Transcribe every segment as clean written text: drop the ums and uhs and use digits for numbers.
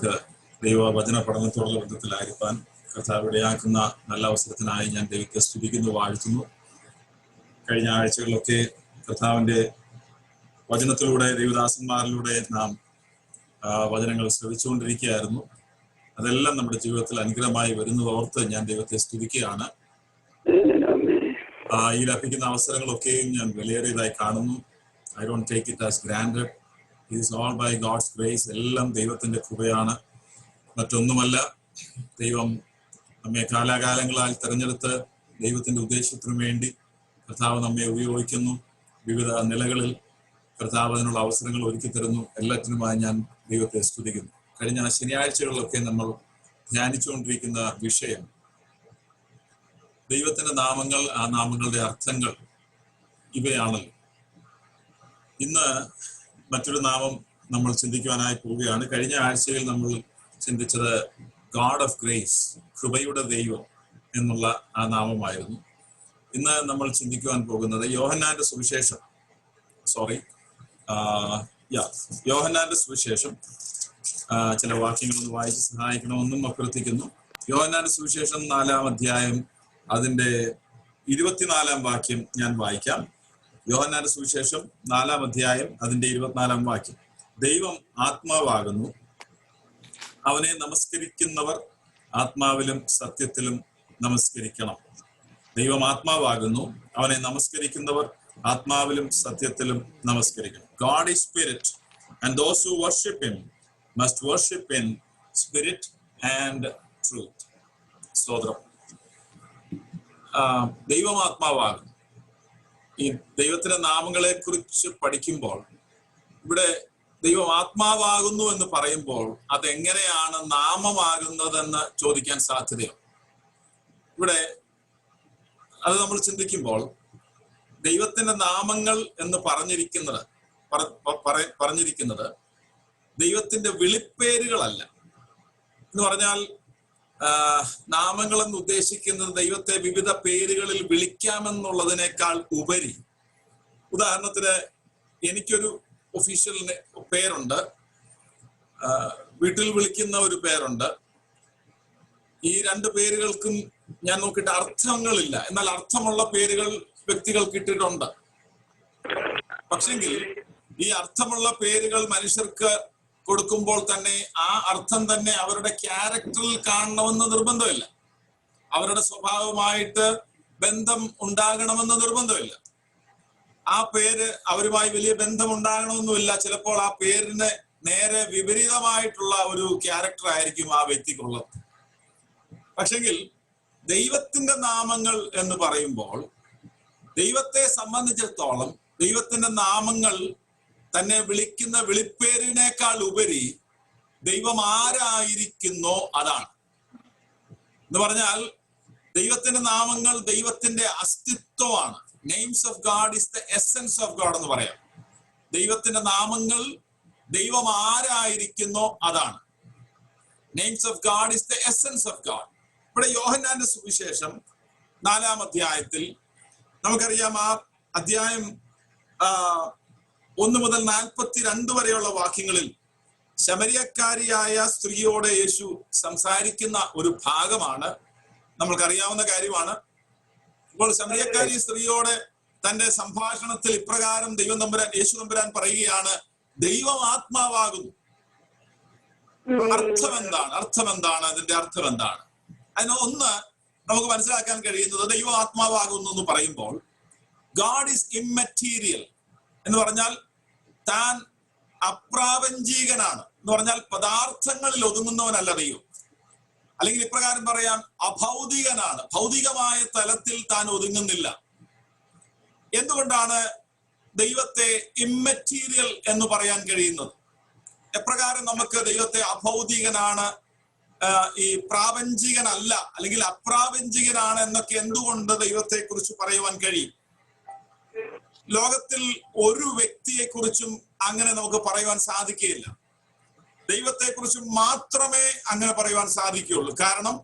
നമുക്ക് ദൈവവചന പഠനത്തോടുള്ള ബന്ധത്തിലായിരിക്കാൻ കർത്താവ് ഇടയാക്കുന്ന നല്ല അവസരത്തിനായി ഞാൻ ദൈവത്തെ സ്തുതിക്കുന്നു, വാഴ്ത്തുന്നു. കഴിഞ്ഞ ആഴ്ചകളിലൊക്കെ കർത്താവിൻ്റെ വചനത്തിലൂടെ ദൈവദാസന്മാരിലൂടെ നാം വചനങ്ങൾ ശ്രവിച്ചുകൊണ്ടിരിക്കുകയായിരുന്നു. അതെല്ലാം നമ്മുടെ ജീവിതത്തിൽ അനുഗ്രഹമായി വരുന്നത് ഓർത്ത് ഞാൻ ദൈവത്തെ സ്തുതിക്കുകയാണ്. ഈ ലഭിക്കുന്ന അവസരങ്ങളൊക്കെയും ഞാൻ വിലയേറിയതായി കാണുന്നു. I don't take it as granted. It is all by God's grace. എല്ലാം ദൈവത്തിന്റെ കൃപയാണ്, മറ്റൊന്നുമല്ല. ദൈവം നമ്മെ കാലാകാലങ്ങളാൽ തിരഞ്ഞെടുത്ത് ദൈവത്തിന്റെ ഉദ്ദേശത്തിനു വേണ്ടി കർത്താവ് നമ്മെ ഉപയോഗിക്കുന്നു. വിവിധ നിലകളിൽ കർത്താവ് അതിനുള്ള അവസരങ്ങൾ ഒരുക്കി തരുന്നു. എല്ലാറ്റിനുമായി ഞാൻ ദൈവത്തെ സ്തുതിക്കുന്നു. കഴിഞ്ഞ ശനിയാഴ്ചകളിലൊക്കെ നമ്മൾ ധ്യാനിച്ചുകൊണ്ടിരിക്കുന്ന വിഷയം ദൈവത്തിന്റെ നാമങ്ങൾ, ആ നാമങ്ങളുടെ അർത്ഥങ്ങൾ ഇവയാണല്ലോ. ഇന്ന് മറ്റൊരു നാമം നമ്മൾ ചിന്തിക്കുവാനായി പോവുകയാണ്. കഴിഞ്ഞ ആഴ്ചയിൽ നമ്മൾ ചിന്തിച്ചത് ഗാഡ് ഓഫ് ഗ്രേസ്, കൃപയുടെ ദൈവം എന്നുള്ള ആ നാമമായിരുന്നു. ഇന്ന് നമ്മൾ ചിന്തിക്കുവാൻ പോകുന്നത് യോഹന്നാന്റെ സുവിശേഷം യോഹന്നാന്റെ സുവിശേഷം ചില വാക്യങ്ങളൊന്ന് വായിച്ച് സഹായിക്കണമെന്നും അഭ്യർത്ഥിക്കുന്നു. യോഹന്നാന്റെ സുവിശേഷം 4-ാം അധ്യായം അതിന്റെ 24-ാം വാക്യം ഞാൻ വായിക്കാം. യോഹന്നാന്റെ സുവിശേഷം 4-ാം അധ്യായം അതിന്റെ 24-ാം വാക്യം. ദൈവം ആത്മാവാകുന്നു, അവനെ നമസ്കരിക്കുന്നവർ ആത്മാവിലും സത്യത്തിലും നമസ്കരിക്കണം. ദൈവം ആത്മാവാകുന്നു, അവനെ നമസ്കരിക്കുന്നവർ ആത്മാവിലും സത്യത്തിലും നമസ്കരിക്കണം. God is spirit, and those who worship him must worship in spirit and truth. സ്തോത്രം. ദൈവം ആത്മാവാകുന്നു. ഈ ദൈവത്തിന്റെ നാമങ്ങളെ കുറിച്ച് പഠിക്കുമ്പോൾ ഇവിടെ ദൈവം ആത്മാവാകുന്നു എന്ന് പറയുമ്പോൾ അതെങ്ങനെയാണ് നാമമാകുന്നതെന്ന് ചോദിക്കാൻ സാധ്യതയുണ്ട്. ഇവിടെ അത് നമ്മൾ ചിന്തിക്കുമ്പോൾ ദൈവത്തിന്റെ നാമങ്ങൾ എന്ന് പറഞ്ഞിരിക്കുന്നത് ദൈവത്തിന്റെ വിളിപ്പേരുകളല്ല. എന്ന് പറഞ്ഞാൽ നാമങ്ങൾ എന്ന് ഉദ്ദേശിക്കുന്നത് ദൈവത്തെ വിവിധ പേരുകളിൽ വിളിക്കാമെന്നുള്ളതിനേക്കാൾ ഉപരി, ഉദാഹരണത്തിന് എനിക്കൊരു ഒഫീഷ്യൽ പേരുണ്ട്, വീട്ടിൽ വിളിക്കുന്ന ഒരു പേരുണ്ട്. ഈ രണ്ട് പേരുകൾക്കും ഞാൻ നോക്കിയിട്ട് അർത്ഥങ്ങളില്ല, എന്നാൽ അർത്ഥമുള്ള പേരുകൾ വ്യക്തികൾക്ക് ഇട്ടിട്ടുണ്ട്. പക്ഷെങ്കിൽ ഈ അർത്ഥമുള്ള പേരുകൾ മനുഷ്യർക്ക് കൊടുക്കുമ്പോൾ തന്നെ ആ അർത്ഥം തന്നെ അവരുടെ ക്യാരക്ടറിൽ കാണണമെന്ന് നിർബന്ധമില്ല, അവരുടെ സ്വഭാവമായിട്ട് ബന്ധം ഉണ്ടാകണമെന്ന് നിർബന്ധമില്ല. ആ പേര് അവരുമായി വലിയ ബന്ധം ഉണ്ടാകണമെന്നുമില്ല. ചിലപ്പോൾ ആ പേരിന് നേരെ വിപരീതമായിട്ടുള്ള ഒരു ക്യാരക്ടർ ആയിരിക്കും ആ വ്യക്തിക്കുള്ളത്. പക്ഷെങ്കിൽ ദൈവത്തിന്റെ നാമങ്ങൾ എന്ന് പറയുമ്പോൾ ദൈവത്തെ സംബന്ധിച്ചിടത്തോളം ദൈവത്തിന്റെ നാമങ്ങൾ തന്നെ വിളിക്കുന്ന വിളിപ്പേരിനേക്കാൾ ഉപരി ദൈവം ആരായിരിക്കുന്നോ അതാണ്. എന്ന് പറഞ്ഞാൽ ദൈവത്തിന്റെ നാമങ്ങൾ ദൈവത്തിന്റെ അസ്തിത്വമാണ്. Names of God is the essence of God എന്ന് പറയാം. ദൈവത്തിന്റെ നാമങ്ങൾ ദൈവം ആരായിരിക്കുന്നോ അതാണ്. Names of God is the essence of God. ഇവിടെ യോഹന്നാന്റെ സുവിശേഷം 4-ാം അധ്യായത്തിൽ നമുക്കറിയാം, ആ അധ്യായം 1 മുതൽ 42 വരെയുള്ള വാക്യങ്ങളിൽ ശമരിയക്കാരിയായ സ്ത്രീയോട് യേശു സംസാരിക്കുന്ന ഒരു ഭാഗമാണ്, നമ്മൾക്കറിയാവുന്ന കാര്യമാണ്. ഇപ്പോൾ ശമരിയക്കാരി സ്ത്രീയോട് തന്റെ സംഭാഷണത്തിൽ ഇപ്രകാരം യേശു തമ്പുരാൻ പറയുകയാണ്, ദൈവം ആത്മാവാകുന്നു. അർത്ഥം എന്താണ്? അതിന്റെ അർത്ഥം എന്താണ്? അതിന് ഒന്ന് നമുക്ക് മനസ്സിലാക്കാൻ കഴിയുന്നത്, ദൈവം ആത്മാവാകുന്നു എന്ന് പറയുമ്പോൾ ഗാഡ് ഈസ് ഇമ്മെറ്റീരിയൽ എന്ന് പറഞ്ഞാൽ താൻ അപ്രാപഞ്ചികനാണ് എന്ന് പറഞ്ഞാൽ പദാർത്ഥങ്ങളിൽ ഒതുങ്ങുന്നവനല്ല ദൈവം. അല്ലെങ്കിൽ ഇപ്രകാരം പറയാം, അഭൗതികനാണ്, ഭൗതികമായ തലത്തിൽ താൻ ഒതുങ്ങുന്നില്ല. എന്തുകൊണ്ടാണ് ദൈവത്തെ ഇമ്മെറ്റീരിയൽ എന്ന് പറയാൻ കഴിയുന്നത്? എപ്രകാരം നമുക്ക് ദൈവത്തെ അഭൗതികനാണ്, ഈ പ്രാപഞ്ചികനല്ല അല്ലെങ്കിൽ അപ്രാപഞ്ചികനാണ് എന്നൊക്കെ എന്തുകൊണ്ട് ദൈവത്തെ കുറിച്ച് പറയുവാൻ കഴിയും? ലോകത്തിൽ ഒരു വ്യക്തിയെ കുറിച്ചും അങ്ങനെ നമുക്ക് പറയുവാൻ സാധിക്കുകയില്ല. ദൈവത്തെ കുറിച്ച് മാത്രമേ അങ്ങനെ പറയുവാൻ സാധിക്കുകയുള്ളൂ. കാരണം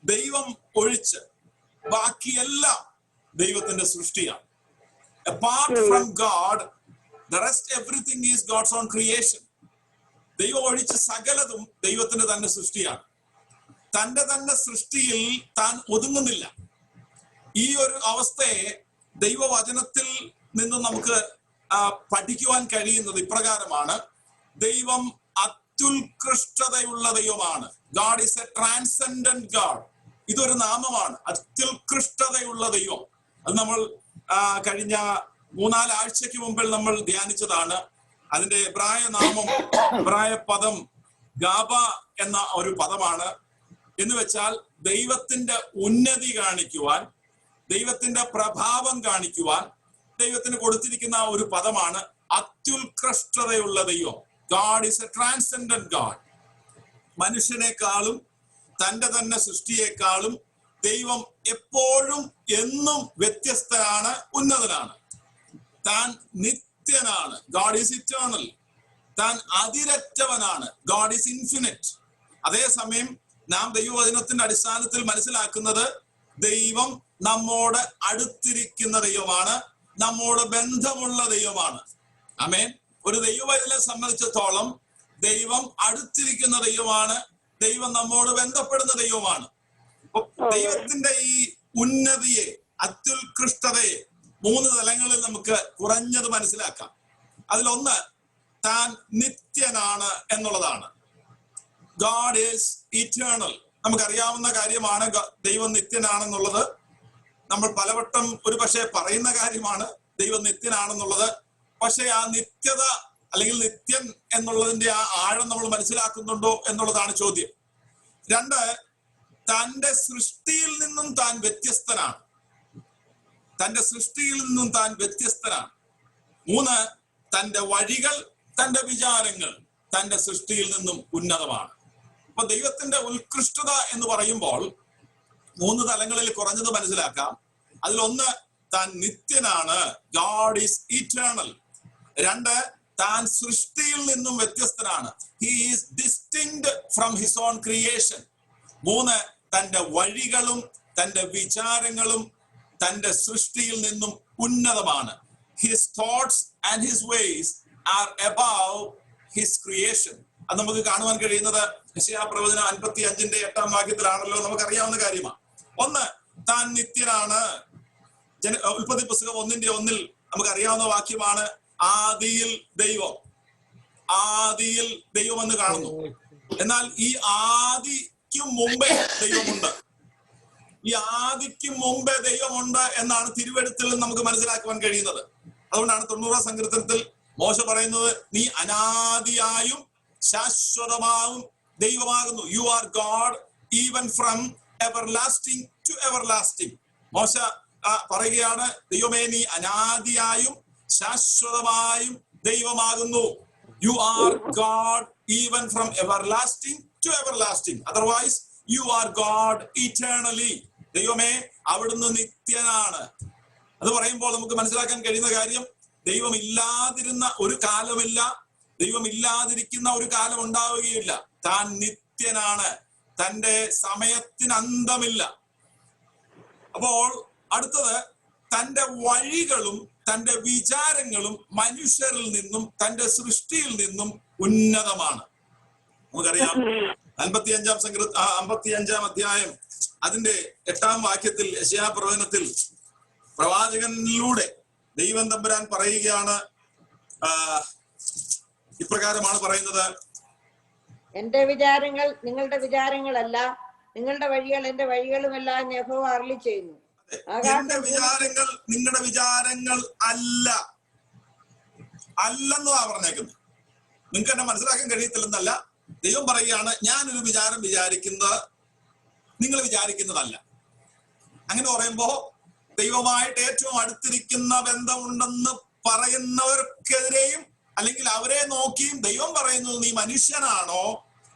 ദൈവം ഒഴിച്ച് ബാക്കിയെല്ലാം ദൈവത്തിന്റെ സൃഷ്ടിയാണ്. Apart from God, the rest everything is God's own creation. ദൈവം ഒഴിച്ച് സകലതും ദൈവത്തിന്റെ തന്നെ സൃഷ്ടിയാണ്. തന്റെ തന്നെ സൃഷ്ടിയിൽ താൻ ഒതുങ്ങുന്നില്ല. ഈ ഒരു അവസ്ഥയെ ദൈവവചനത്തിൽ നിന്നും നമുക്ക് പഠിക്കുവാൻ കഴിയുന്നത് ഇപ്രകാരമാണ്: ദൈവം അത്യുത്കൃഷ്ടതയുള്ള ദൈവമാണ്. God is a transcendent God. ഇതൊരു നാമമാണ്, അത്യുത്കൃഷ്ടതയുള്ള ദൈവം. അത് നമ്മൾ കഴിഞ്ഞ 3-4 ആഴ്ചയ്ക്ക് മുമ്പിൽ നമ്മൾ ധ്യാനിച്ചതാണ്. അതിന്റെ എബ്രായ പദം ഗാബ എന്ന ഒരു പദമാണ്. എന്ന് വെച്ചാൽ ദൈവത്തിന്റെ ഉന്നതി കാണിക്കുവാൻ, ദൈവത്തിന്റെ പ്രഭാവം കാണിക്കുവാൻ ദൈവത്തിന് കൊടുത്തിരിക്കുന്ന ഒരു പദമാണ് അത്യുത്കൃഷ്ടതയുള്ള ദൈവം. God is a transcendent God. മനുഷ്യനേക്കാളും തന്റെ തന്നെ സൃഷ്ടിയേക്കാളും ദൈവം എപ്പോഴും എന്നും വ്യത്യസ്തനാണ്, ഉന്നതനാണ്. താൻ നിത്യനാണ്. God is eternal. താൻ അതിരറ്റവനാണ്. God is infinite. അതേസമയം നാം ദൈവവചനത്തിന്റെ അടിസ്ഥാനത്തിൽ മനസ്സിലാക്കുന്നത് ദൈവം നമ്മോട് അടുത്തിരിക്കുന്ന ദൈവമാണ്, നമ്മോട് ബന്ധമുള്ള ദൈവമാണ്. ആമേൻ. ഒരു ദൈവവചനത്തെ സംബന്ധിച്ചിടത്തോളം ദൈവം അടുത്തിരിക്കുന്ന ദൈവമാണ്, ദൈവം നമ്മോട് ബന്ധപ്പെടുന്ന ദൈവമാണ്. ദൈവത്തിന്റെ ഈ ഉന്നതിയെ, അത്യുത്കൃഷ്ടതയെ 3 തലങ്ങളിൽ നമുക്ക് കുറഞ്ഞത് മനസ്സിലാക്കാം. അതിലൊന്ന്, താൻ നിത്യനാണ് എന്നുള്ളതാണ്. God is eternal. നമുക്കറിയാവുന്ന കാര്യമാണ് ദൈവം നിത്യനാണെന്നുള്ളത്. നമ്മൾ പലവട്ടം ഒരു പക്ഷേ പറയുന്ന കാര്യമാണ് ദൈവം നിത്യനാണെന്നുള്ളത്. പക്ഷെ ആ നിത്യത അല്ലെങ്കിൽ നിത്യൻ എന്നുള്ളതിന്റെ ആ ആഴം നമ്മൾ മനസ്സിലാക്കുന്നുണ്ടോ എന്നുള്ളതാണ് ചോദ്യം. 2, തന്റെ സൃഷ്ടിയിൽ നിന്നും താൻ വ്യത്യസ്തനാണ്. തന്റെ സൃഷ്ടിയിൽ നിന്നും താൻ വ്യത്യസ്തനാണ്. 3, തന്റെ വഴികൾ, തന്റെ വിചാരങ്ങൾ തന്റെ സൃഷ്ടിയിൽ നിന്നും ഉന്നതമാണ്. അപ്പൊ ദൈവത്തിന്റെ ഉത്കൃഷ്ടത എന്ന് പറയുമ്പോൾ 3 തലങ്ങളിൽ കുറഞ്ഞത് മനസ്സിലാക്കാം. അതിലൊന്ന്, താൻ നിത്യനാണ്. God is eternal. 2, താൻ സൃഷ്ടിയിൽ നിന്നും വ്യത്യസ്തനാണ്. He is distinct from his own creation. 3, തന്റെ വഴികളും തന്റെ വിചാരങ്ങളും തന്റെ സൃഷ്ടിയിൽ നിന്നും ഉന്നതമാണ്. His thoughts and his ways are above his creation. അത് നമുക്ക് കാണുവാൻ കഴിയുന്നത് യെശയ്യാപ്രവചനം 55-ന്റെ 8-ാം വാക്യത്തിലാണല്ലോ. നമുക്കറിയാവുന്ന കാര്യമാണ്. 1, താൻ നിത്യനാണ്. ഉൽപ്പത്തി പുസ്തകം 1-1 നമുക്കറിയാവുന്ന വാക്യമാണ്, ആദിയിൽ ദൈവം. ആദിയിൽ ദൈവം എന്ന് കാണുന്നു. എന്നാൽ ഈ ആദിക്കും മുമ്പേ ദൈവമുണ്ട്. ഈ ആദിക്കും മുമ്പേ ദൈവമുണ്ട് എന്നാണ് തിരുവെഴുത്തിൽ നമുക്ക് മനസ്സിലാക്കുവാൻ കഴിയുന്നത്. അതുകൊണ്ടാണ് 90-ാം സങ്കീർത്തനത്തിൽ മോശ പറയുന്നത്, നീ അനാദിയായും ശാശ്വതമായും ദൈവമാകുന്നു. You are God even from everlasting to everlasting. മോശ പറയുകയാണ്, ദൈവമേ നീ അനാദിയായും ശാശ്വതമായും ദൈവമാകുന്നു. You are God even from everlasting to everlasting. Otherwise you are God eternally. ദൈവമേ അവിടുന്ന് നിത്യനാണ്. അത് പറയുമ്പോൾ നമുക്ക് മനസ്സിലാക്കാൻ കഴിയുന്ന കാര്യം, ദൈവം ഇല്ലാതിരുന്ന ഒരു കാലമില്ല, ദൈവം ഇല്ലാതിരിക്കുന്ന ഒരു കാലം ഉണ്ടാവുകയില്ല. താൻ നിത്യനാണ്. തന്റെ സമയത്തിന് അന്തമില്ല. അപ്പോൾ അടുത്തത്, തന്റെ വഴികളും തന്റെ വിചാരങ്ങളും മനുഷ്യരിൽ നിന്നും തന്റെ സൃഷ്ടിയിൽ നിന്നും ഉന്നതമാണ്. നമുക്കറിയാം 55-ാം അധ്യായം അതിന്റെ 8-ാം വാക്യത്തിൽ യെശയ്യാപ്രവചനത്തിൽ പ്രവാചകനിലൂടെ ദൈവം തമ്പുരാൻ പറയുകയാണ്, ഇപ്രകാരമാണ് പറയുന്നത്, എന്റെ വിചാരങ്ങൾ നിങ്ങളുടെ വിചാരങ്ങളല്ല, നിങ്ങളുടെ വഴികൾ എന്റെ വഴികളുമല്ല എന്ന് യഹോവ അരുളി ചെയ്യുന്നു. എന്റെ വിചാരങ്ങൾ നിങ്ങളുടെ വിചാരങ്ങൾ അല്ലെന്നാ പറഞ്ഞേക്കുന്നത്. നിങ്ങൾക്ക് എന്നെ മനസ്സിലാക്കാൻ കഴിയത്തില്ലെന്നല്ല, ദൈവം പറയുകയാണ്, ഞാനൊരു വിചാരം വിചാരിക്കുന്നത് നിങ്ങൾ വിചാരിക്കുന്നതല്ല. അങ്ങനെ പറയുമ്പോ ദൈവമായിട്ട് ഏറ്റവും അടുത്തിരിക്കുന്ന ബന്ധമുണ്ടെന്ന് പറയുന്നവർക്കെതിരെയും അല്ലെങ്കിൽ അവരെ നോക്കിയും ദൈവം പറയുന്നത്, നീ മനുഷ്യനാണോ?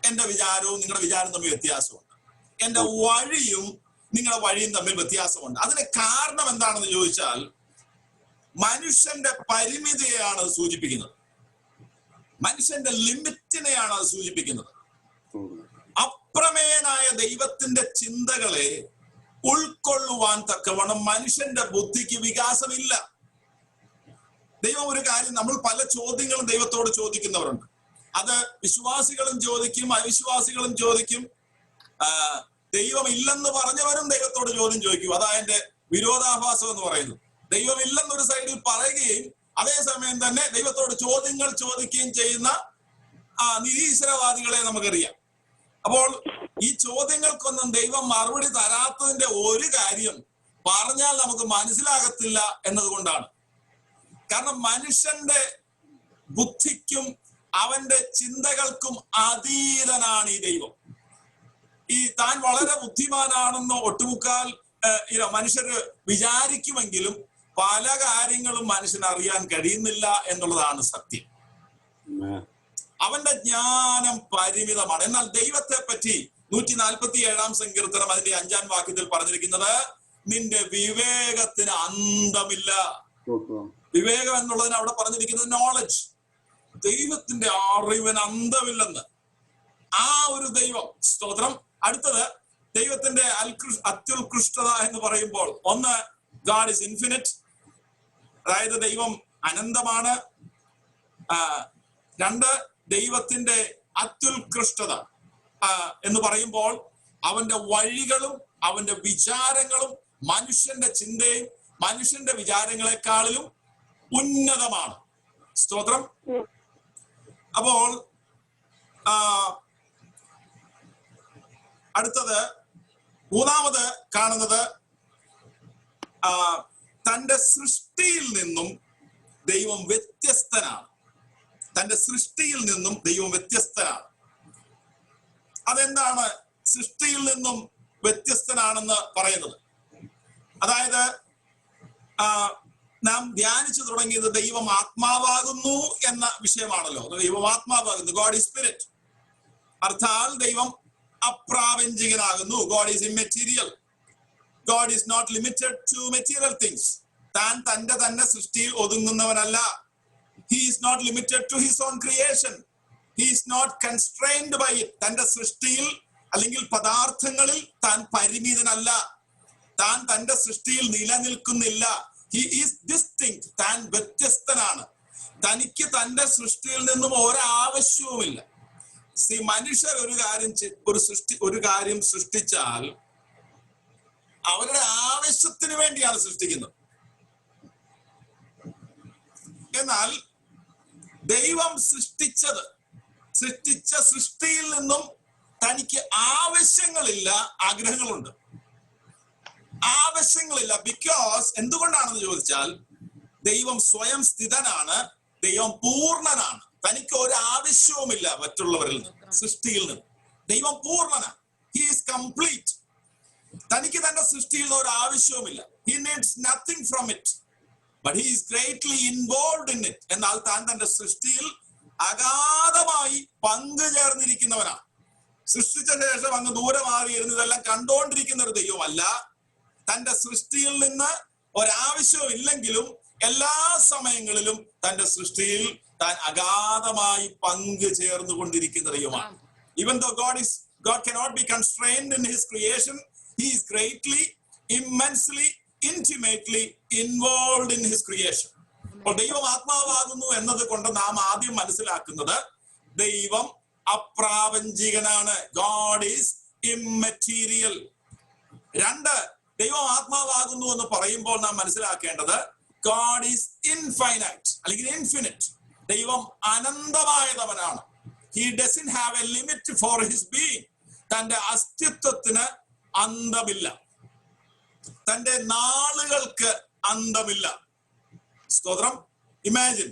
എന്റെ വിചാരവും നിങ്ങളുടെ വിചാരവും തമ്മിൽ വ്യത്യാസമുണ്ട്. എന്റെ വഴിയും നിങ്ങളുടെ വഴിയും തമ്മിൽ വ്യത്യാസമുണ്ട്. അതിന് കാരണം എന്താണെന്ന് ചോദിച്ചാൽ, മനുഷ്യന്റെ പരിമിതിയെയാണ് അത് സൂചിപ്പിക്കുന്നത്. മനുഷ്യന്റെ ലിമിറ്റിനെയാണ് അത് സൂചിപ്പിക്കുന്നത്. അപ്രമേയനായ ദൈവത്തിന്റെ ചിന്തകളെ ഉൾക്കൊള്ളുവാൻ തക്കവണ്ണം മനുഷ്യന്റെ ബുദ്ധിക്ക് വികാസമില്ല. ദൈവം ഒരു കാര്യം, നമ്മൾ പല ചോദ്യങ്ങളും ദൈവത്തോട് ചോദിക്കുന്നവരുണ്ട്. അത് വിശ്വാസികളും ചോദിക്കും, അവിശ്വാസികളും ചോദിക്കും. ദൈവം ഇല്ലെന്ന് പറഞ്ഞവരും ദൈവത്തോട് ചോദ്യം ചോദിക്കും. അതാ അതിന്റെ വിരോധാഭാസം എന്ന് പറയുന്നത്. ദൈവം ഇല്ലെന്നൊരു സൈഡിൽ പറയുകയും അതേസമയം തന്നെ ദൈവത്തോട് ചോദ്യങ്ങൾ ചോദിക്കുകയും ചെയ്യുന്ന നിരീശ്വരവാദികളെ നമുക്കറിയാം. അപ്പോൾ ഈ ചോദ്യങ്ങൾക്കൊന്നും ദൈവം മറുപടി തരാത്തതിന്റെ ഒരു കാര്യം പറഞ്ഞാൽ നമുക്ക് മനസ്സിലാകത്തില്ല എന്നതുകൊണ്ടാണ്. കാരണം മനുഷ്യന്റെ ബുദ്ധിക്കും അവന്റെ ചിന്തകൾക്കും അതീതനാണ് ഈ ദൈവം. ഈ താൻ വളരെ ബുദ്ധിമാനാണെന്ന് ഒട്ടുമുക്കാൽ മനുഷ്യര് വിചാരിക്കുമെങ്കിലും പല കാര്യങ്ങളും മനുഷ്യന് അറിയാൻ കഴിയുന്നില്ല എന്നുള്ളതാണ് സത്യം. അവന്റെ ജ്ഞാനം പരിമിതമാണ്. എന്നാൽ ദൈവത്തെ പറ്റി 147 സങ്കീർത്തനം അതിന്റെ 5-ാം വാക്യത്തിൽ പറഞ്ഞിരിക്കുന്നത്, നിന്റെ വിവേകത്തിന് അന്തമില്ല. വിവേകം എന്നുള്ളതിന് അവിടെ പറഞ്ഞിരിക്കുന്നത് നോളജ്. ദൈവത്തിന്റെ അറിവിന് അന്തമില്ലെന്ന്. ആ ഒരു ദൈവം, സ്തോത്രം. അടുത്തത് ദൈവത്തിന്റെ അത്യുത്കൃഷ്ടത എന്ന് പറയുമ്പോൾ, ഒന്ന്, ഗാഡ് ഇസ് ഇൻഫിനിറ്റ്, അതായത് ദൈവം അനന്തമാണ്. 2, ദൈവത്തിന്റെ അത്യുത്കൃഷ്ടത എന്ന് പറയുമ്പോൾ അവന്റെ വഴികളും അവന്റെ വിചാരങ്ങളും മനുഷ്യന്റെ ചിന്തയും മനുഷ്യന്റെ വിചാരങ്ങളെക്കാളിലും ഉന്നതമാണ്. സ്തോത്രം. അപ്പോൾ അടുത്തത്, മൂന്നാമത് കാണുന്നത്, തന്റെ സൃഷ്ടിയിൽ നിന്നും ദൈവം വ്യത്യസ്തനാണ്. തന്റെ സൃഷ്ടിയിൽ നിന്നും ദൈവം വ്യത്യസ്തനാണ്. അതെന്താണ് സൃഷ്ടിയിൽ നിന്നും വ്യത്യസ്തനാണെന്ന് പറയുന്നത്? അതായത് നാം ധ്യാനിച്ചു തുടങ്ങിയത് ദൈവം ആത്മാവാകുന്നു എന്ന വിഷയമാണല്ലോ. ദൈവം ആത്മാവാകുന്നു, ഗോഡ് ഈസ് സ്പിരിറ്റ്. അർത്ഥാൽ ദൈവം അപ്രാപഞ്ചികനാകുന്നു. God is immaterial. God is not limited to material things. താൻ തന്നെ സൃഷ്ടിയിൽ ഒതുങ്ങുന്നവനല്ല. He is not limited to his own creation. He is not constrained by it. തന്റെ സൃഷ്ടിയിൽ അല്ലെങ്കിൽ പദാർത്ഥങ്ങളിൽ താൻ പരിമിതനല്ല. താൻ തന്റെ സൃഷ്ടിയിൽ നിലനിൽക്കുന്നില്ല. He is distinct. താൻ വ്യത്യസ്തനാണ്. തനിക്ക് തന്റെ സൃഷ്ടിയിൽ നിന്നും ഒരാവശ്യവുമില്ല. മനുഷ്യർ ഒരു കാര്യം സൃഷ്ടിച്ചാൽ അവരുടെ ആവശ്യത്തിന് വേണ്ടിയാണ് സൃഷ്ടിക്കുന്നത്. എന്നാൽ ദൈവം സൃഷ്ടിച്ച സൃഷ്ടിയിൽ നിന്നും തനിക്ക് ആവശ്യങ്ങളില്ല, ആഗ്രഹങ്ങളുണ്ട്. ആവശ്യങ്ങളില്ല. ബിക്കോസ് എന്തുകൊണ്ടാണെന്ന് ചോദിച്ചാൽ, ദൈവം സ്വയം സ്ഥിതനാണ്, ദൈവം പൂർണ്ണനാണ്. തനിക്ക് ഒരു ആവശ്യവുമില്ല മറ്റുള്ളവരിൽ നിന്ന്, സൃഷ്ടിയിൽ നിന്ന്. ദൈവം പൂർണ്ണനാണ്. He is complete. തനിക്ക് തന്റെ സൃഷ്ടിയിൽ നിന്ന് ഒരു ആവശ്യവുമില്ല. He needs nothing from it, but he is greatly involved in it. എന്നാൽ താൻ തന്റെ സൃഷ്ടിയിൽ അഗാധമായി പങ്കുചേർന്നിരിക്കുന്നവനാണ്. സൃഷ്ടിച്ച ശേഷം അങ്ങ് ദൂരെ മാറിയിരുന്ന് ഇതെല്ലാം കണ്ടുകൊണ്ടിരിക്കുന്ന ഒരു ദൈവമല്ല. തന്റെ സൃഷ്ടിയിൽ നിന്ന് ഒരാവശ്യവും ഇല്ലെങ്കിലും എല്ലാ സമയങ്ങളിലും തന്റെ സൃഷ്ടിയിൽ താൻ അഗാധമായി പങ്കുചേർന്നു കൊണ്ടിരിക്കുന്ന ദൈവമാണ്. Even though God cannot be constrained in his creation, he is greatly, immensely, intimately involved in his creation. അപ്പോൾ ദൈവം ആത്മാവാകുന്നു എന്നത് കൊണ്ട് നാം ആദ്യം മനസ്സിലാക്കുന്നത്, ദൈവം അപ്രാപഞ്ചികനാണ്. God is immaterial. 2, ദൈവം ആത്മാവാകുന്നു എന്ന് പറയുമ്പോൾ നാം മനസ്സിലാക്കേണ്ടത്, God is infinite അല്ലെങ്കിൽ infinite. ദൈവം അനന്തമായവനാണ്. He doesn't have a limit for his being. തന്റെ അസ്തിത്വത്തിന് അന്തമില്ല. തന്റെ നാളുകൾക്ക് അന്തമില്ല. സ്തോത്രം. ഇമാജിൻ,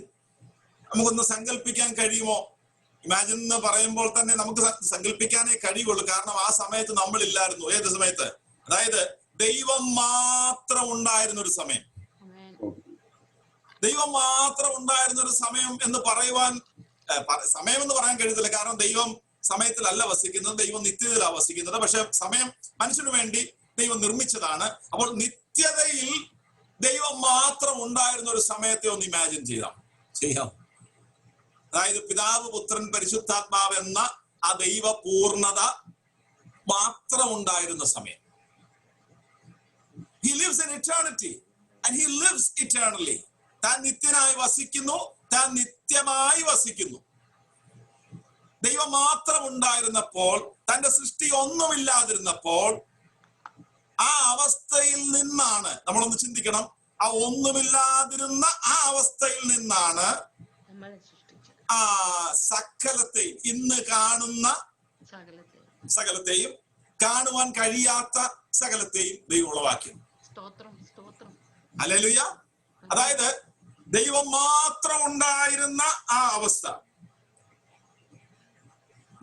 നമുക്കൊന്ന് സങ്കല്പിക്കാൻ കഴിയുമോ? ഇമാജിൻ എന്ന് പറയുമ്പോൾ തന്നെ നമുക്ക് സങ്കല്പിക്കാനേ കഴിയുള്ളൂ. കാരണം ആ സമയത്ത് നമ്മൾ ഇല്ലായിരുന്നു. ഏത് സമയത്ത്? അതായത് ദൈവം മാത്രം ഉണ്ടായിരുന്ന ഒരു സമയം. ദൈവം മാത്രം ഉണ്ടായിരുന്ന ഒരു സമയം എന്ന് പറയുവാൻ, സമയം എന്ന് പറയാൻ കഴിയത്തില്ല. കാരണം ദൈവം സമയത്തിലല്ല വസിക്കുന്നത്, ദൈവം നിത്യതയിലാണ് വസിക്കുന്നത്. പക്ഷെ സമയം മനുഷ്യന് വേണ്ടി ദൈവം നിർമ്മിച്ചതാണ്. അപ്പോൾ നിത്യതയിൽ ദൈവം മാത്രം ഉണ്ടായിരുന്ന ഒരു സമയത്തെ ഒന്ന് ഇമാജിൻ ചെയ്യാം. അതായത് പിതാവ്, പുത്രൻ, പരിശുദ്ധാത്മാവ് എന്ന ആ ദൈവ പൂർണ്ണത മാത്രം ഉണ്ടായിരുന്ന സമയം. He lives in eternity and he lives eternally. താൻ നിത്യനായി വസിക്കുന്നു, താൻ നിത്യമായി വസിക്കുന്നു. ദൈവം മാത്രം ഉണ്ടായിരുന്നപ്പോൾ, തന്റെ സൃഷ്ടി ഒന്നുമില്ലാതിരുന്നപ്പോൾ, ആ അവസ്ഥയിൽ നിന്നാണ്, നമ്മളൊന്ന് ചിന്തിക്കണം, ആ ഒന്നുമില്ലാതിരുന്ന ആ അവസ്ഥയിൽ നിന്നാണ് ആ സകലത്തെയും, ഇന്ന് കാണുന്ന സകലത്തെയും, കാണുവാൻ കഴിയാത്ത സകലത്തെയും ദൈവം ഉളവാക്കി. ഹല്ലേലൂയ. അതായത് ദൈവം മാത്രം ഉണ്ടായിരുന്ന ആ അവസ്ഥ,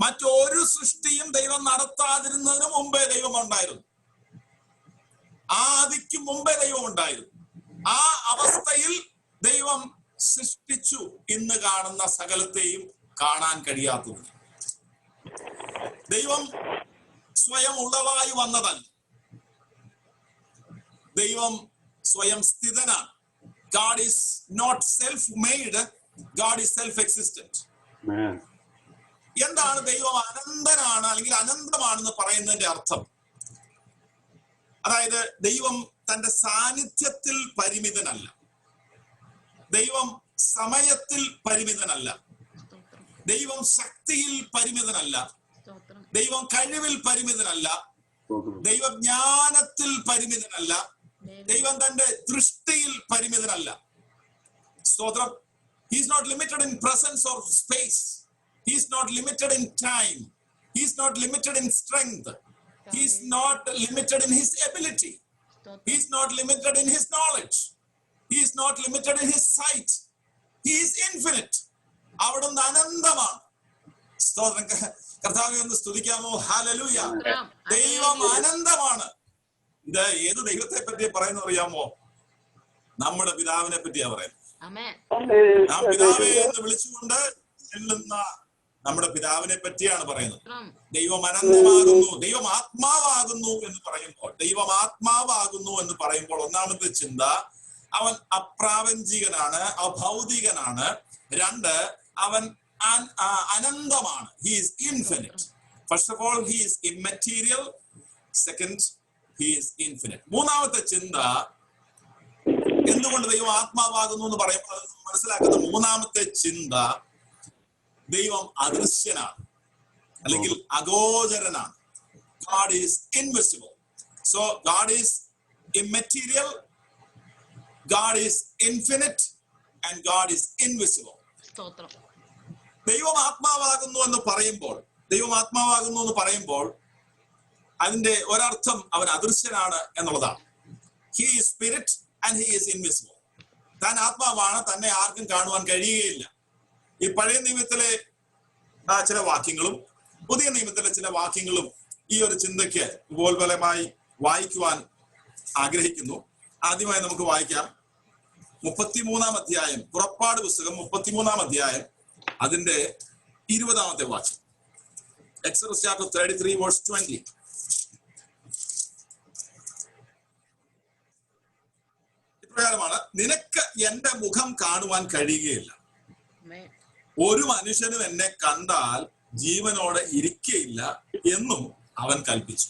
മറ്റൊരു സൃഷ്ടിയും ദൈവം നടത്താതിരുന്നതിന് മുമ്പേ ദൈവം ഉണ്ടായിരുന്നു. ആദിക്ക് മുമ്പേ ദൈവം ഉണ്ടായിരുന്നു. ആ അവസ്ഥയിൽ ദൈവം സൃഷ്ടിച്ചു ഇന്ന് കാണുന്ന സകലത്തെയും കാണാൻ കഴിയാത്തത്. ദൈവം സ്വയം ഉളവായി വന്നതല്ല, ദൈവം സ്വയം സ്ഥിതനാണ്. God is not self-made, God is self-existent. എന്താണ് ദൈവം അനന്തനാണ് അല്ലെങ്കിൽ അനന്തമാണെന്ന് പറയുന്നതിന്റെ അർത്ഥം? അതായത് ദൈവം തന്റെ സാന്നിധ്യത്തിൽ പരിമിതനല്ല, ദൈവം സമയത്തിൽ പരിമിതനല്ല, ദൈവം ശക്തിയിൽ പരിമിതനല്ല, ദൈവം കഴിവിൽ പരിമിതനല്ല, ദൈവജ്ഞാനത്തിൽ പരിമിതനല്ല, ദൈവം തന്റെ ദൃഷ്ടിയിൽ പരിമിതനല്ല. സ്തോത്രം. He is not limited in presence or space. He is not limited in time. He is not limited in strength. He is not limited in his ability. He is not limited in his knowledge. He is not limited in his sight. He is infinite. അവിടുന്ന് അനന്തമാണ്. സ്തോത്രം. കർത്താവേ ഒന്ന് സ്തുതിക്കാമോ? Hallelujah. ദൈവം അനന്തമാണ്. ഇത് ഏത് ദൈവത്തെ പറ്റി പറയുന്നത് അറിയാമോ? നമ്മുടെ പിതാവിനെ പറ്റിയാ പറയുന്നത്. നാം പിതാവേ എന്ന് വിളിച്ചുകൊണ്ട് ചെല്ലുന്ന നമ്മുടെ പിതാവിനെ പറ്റിയാണ് പറയുന്നത്. ദൈവം അനന്തമാകുന്നു, ദൈവം ആത്മാവാകുന്നു എന്ന് പറയുമ്പോൾ, ദൈവം ആത്മാവാകുന്നു എന്ന് പറയുമ്പോൾ ഒന്നാമത്തെ ചിന്ത, അവൻ അപ്രാപഞ്ചികനാണ്, അഭൗതികനാണ്. രണ്ട്, അവൻ അനന്തമാണ്. He is infinite. First of all, he is immaterial. Second, he is infinite. മൂന്നാമത്തെ ചിന്ത, എന്തുകൊണ്ട് ദൈവം ആത്മാവാകുന്നു എന്ന് പറയുമ്പോൾ മനസ്സിലാക്കുന്ന മൂന്നാമത്തെ ചിന്ത, ദൈവം അദൃശ്യനാണ് അല്ലെങ്കിൽ അഗോചരനാണ്. God is invisible. So God is immaterial, God is infinite, and God is invisible. ദൈവം ആത്മാവാകുന്നു എന്ന് പറയുമ്പോൾ അതിന്റെ ഒരർത്ഥം അവൻ അദൃശ്യനാണ് എന്നുള്ളതാണ്. He is spirit and he is invisible. താൻ ആത്മാവാണ്, തന്നെ ആർക്കും കാണുവാൻ കഴിയുകയില്ല. ഈ പഴയ നിയമത്തിലെ ചില വാക്യങ്ങളും പുതിയ നിയമത്തിലെ ചില വാക്യങ്ങളും ഈ ഒരു ചിന്തയ്ക്ക് ഉപോത്ബലമായി വായിക്കുവാൻ ആഗ്രഹിക്കുന്നു. ആദ്യമായി നമുക്ക് വായിക്കാം 33-ാം അധ്യായം, പുറപ്പാട് പുസ്തകം 33-ാം അധ്യായം, അതിന്റെ 20-ാമത്തെ വാക്യം. Exodus chapter 33 verse 20. ഇപ്രകാരമാണ്, നിനക്ക് എന്റെ മുഖം കാണുവാൻ കഴിയുകയില്ല, ഒരു മനുഷ്യനും എന്നെ കണ്ടാൽ ജീവനോടെ ഇരിക്കയില്ല എന്നും അവൻ കൽപ്പിച്ചു.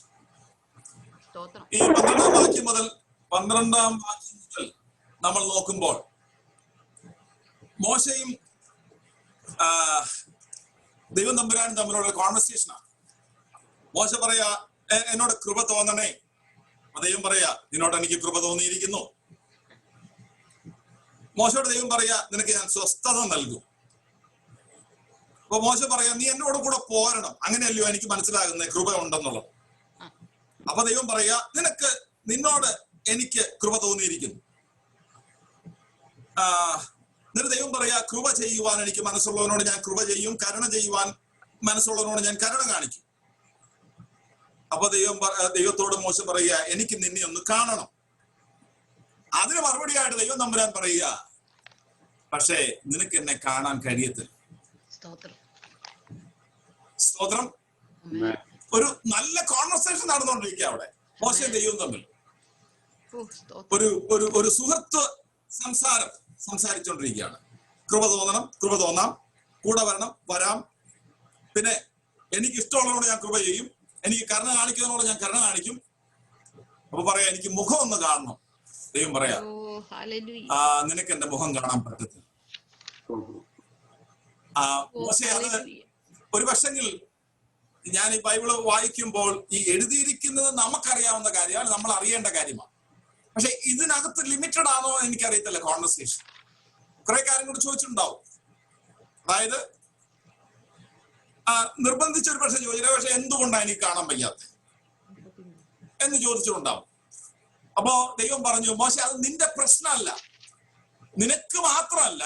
ഈ 12-ാം വാക്യം മുതൽ നമ്മൾ നോക്കുമ്പോൾ മോശയും ദൈവം തമ്പുരാനും തമ്മിലുള്ള കോൺവെർസേഷനാണ്. മോശ പറയാ, എന്നോട് കൃപ തോന്നണേ. ദൈവം പറയാ, നിന്നോട് എനിക്ക് കൃപ തോന്നിയിരിക്കുന്നു. മോശയോട് ദൈവം പറയാ, നിനക്ക് ഞാൻ സ്വസ്ഥത നൽകും. അപ്പൊ മോശ പറയാ, നീ എന്നോട് കൂടെ പോരണം, അങ്ങനെയല്ലയോ എനിക്ക് മനസ്സിലാകുന്നത് കൃപ ഉണ്ടെന്നുള്ളത്. അപ്പൊ ദൈവം പറയാ, നിന്നോട് എനിക്ക് കൃപ തോന്നിയിരിക്കുന്നു. എന്നിട്ട് ദൈവം പറയാ, കൃപ ചെയ്യുവാൻ എനിക്ക് മനസ്സുള്ളവനോട് ഞാൻ കൃപ ചെയ്യും, കരുണ ചെയ്യുവാൻ മനസ്സുള്ളവനോട് ഞാൻ കരുണ കാണിക്കും. അപ്പൊ ദൈവത്തോട് മോശ പറയുക, എനിക്ക് നിന്നെ ഒന്ന് കാണണം. അതിന് മറുപടിയായിട്ട് ദൈവം തമ്പുരാൻ പറയുക, പക്ഷേ നിനക്ക് എന്നെ കാണാൻ കഴിയത്തില്ല. സ്തോത്രം. ഒരു നല്ല കോൺവെർസേഷൻ നടന്നുകൊണ്ടിരിക്കുക അവിടെ മോശയും ദൈവവും തമ്മിൽ. ഒരു സുഹൃത്ത് സംസാരിച്ചുകൊണ്ടിരിക്കുകയാണ്. കൃപ തോന്നാം, കൂടെ വരാം. പിന്നെ എനിക്ക് ഇഷ്ടമുള്ളതിനോട് ഞാൻ കൃപ ചെയ്യും, എനിക്ക് കരുണ കാണിക്കുന്നതിനോട് ഞാൻ കരുണ കാണിക്കും. അപ്പൊ പറയാ, എനിക്ക് മുഖം ഒന്ന് കാണണം. ദൈവം പറയാ, നിനക്ക് എന്റെ മുഖം കാണാൻ പറ്റത്തില്ല. മോശ അത് ഒരു പക്ഷെങ്കിൽ ഞാൻ ഈ ബൈബിള് വായിക്കുമ്പോൾ ഈ എഴുതിയിരിക്കുന്നത് നമുക്കറിയാവുന്ന കാര്യമാണ്, നമ്മൾ അറിയേണ്ട കാര്യമാണ്. പക്ഷെ ഇതിനകത്ത് ലിമിറ്റഡ് ആണോ എന്ന് എനിക്കറിയത്തില്ല. കോൺവെർസേഷൻ കുറെ കാര്യം കൂടി ചോദിച്ചിട്ടുണ്ടാവും. അതായത് നിർബന്ധിച്ച ഒരു പക്ഷെ ചോദിച്ചില്ല, പക്ഷെ എന്തുകൊണ്ടാണ് എനിക്ക് കാണാൻ വയ്യാത്ത എന്ന് ചോദിച്ചിട്ടുണ്ടാവും. അപ്പോ ദൈവം പറഞ്ഞു, മോശെ അത് നിന്റെ പ്രശ്നമല്ല, നിനക്ക് മാത്രമല്ല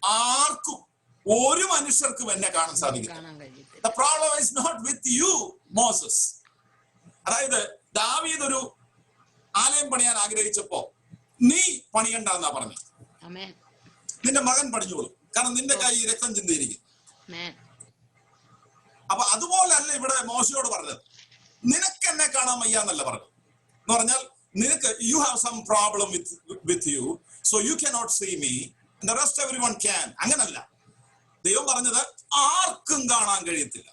ആർക്കും ഒരു മനുഷ്യർക്കും എന്നെ കാണാൻ സാധിക്കും. The problem is not with you, Moses. അതായത് ദാവീദ് ഒരു ആലയം പണിയാൻ ആഗ്രഹിച്ചപ്പോ നീ പണിയണ്ടെന്നാ പറഞ്ഞു. നിന്റെ മകൻ പണിഞ്ഞോളൂ, കാരണം നിന്റെ കൈ രക്തം ചിന്തിയിരിക്കും. അപ്പൊ അതുപോലല്ല ഇവിടെ മോശയോട് പറഞ്ഞത്. നിനക്ക് എന്നെ കാണാൻ വയ്യ എന്നല്ല പറഞ്ഞത്. എന്ന് പറഞ്ഞാൽ നിനക്ക് you have some problem with you, so you cannot see me, the rest everyone can. അങ്ങനല്ല ദൈവം പറഞ്ഞത്. ആർക്കും കാണാൻ കഴിയത്തില്ല.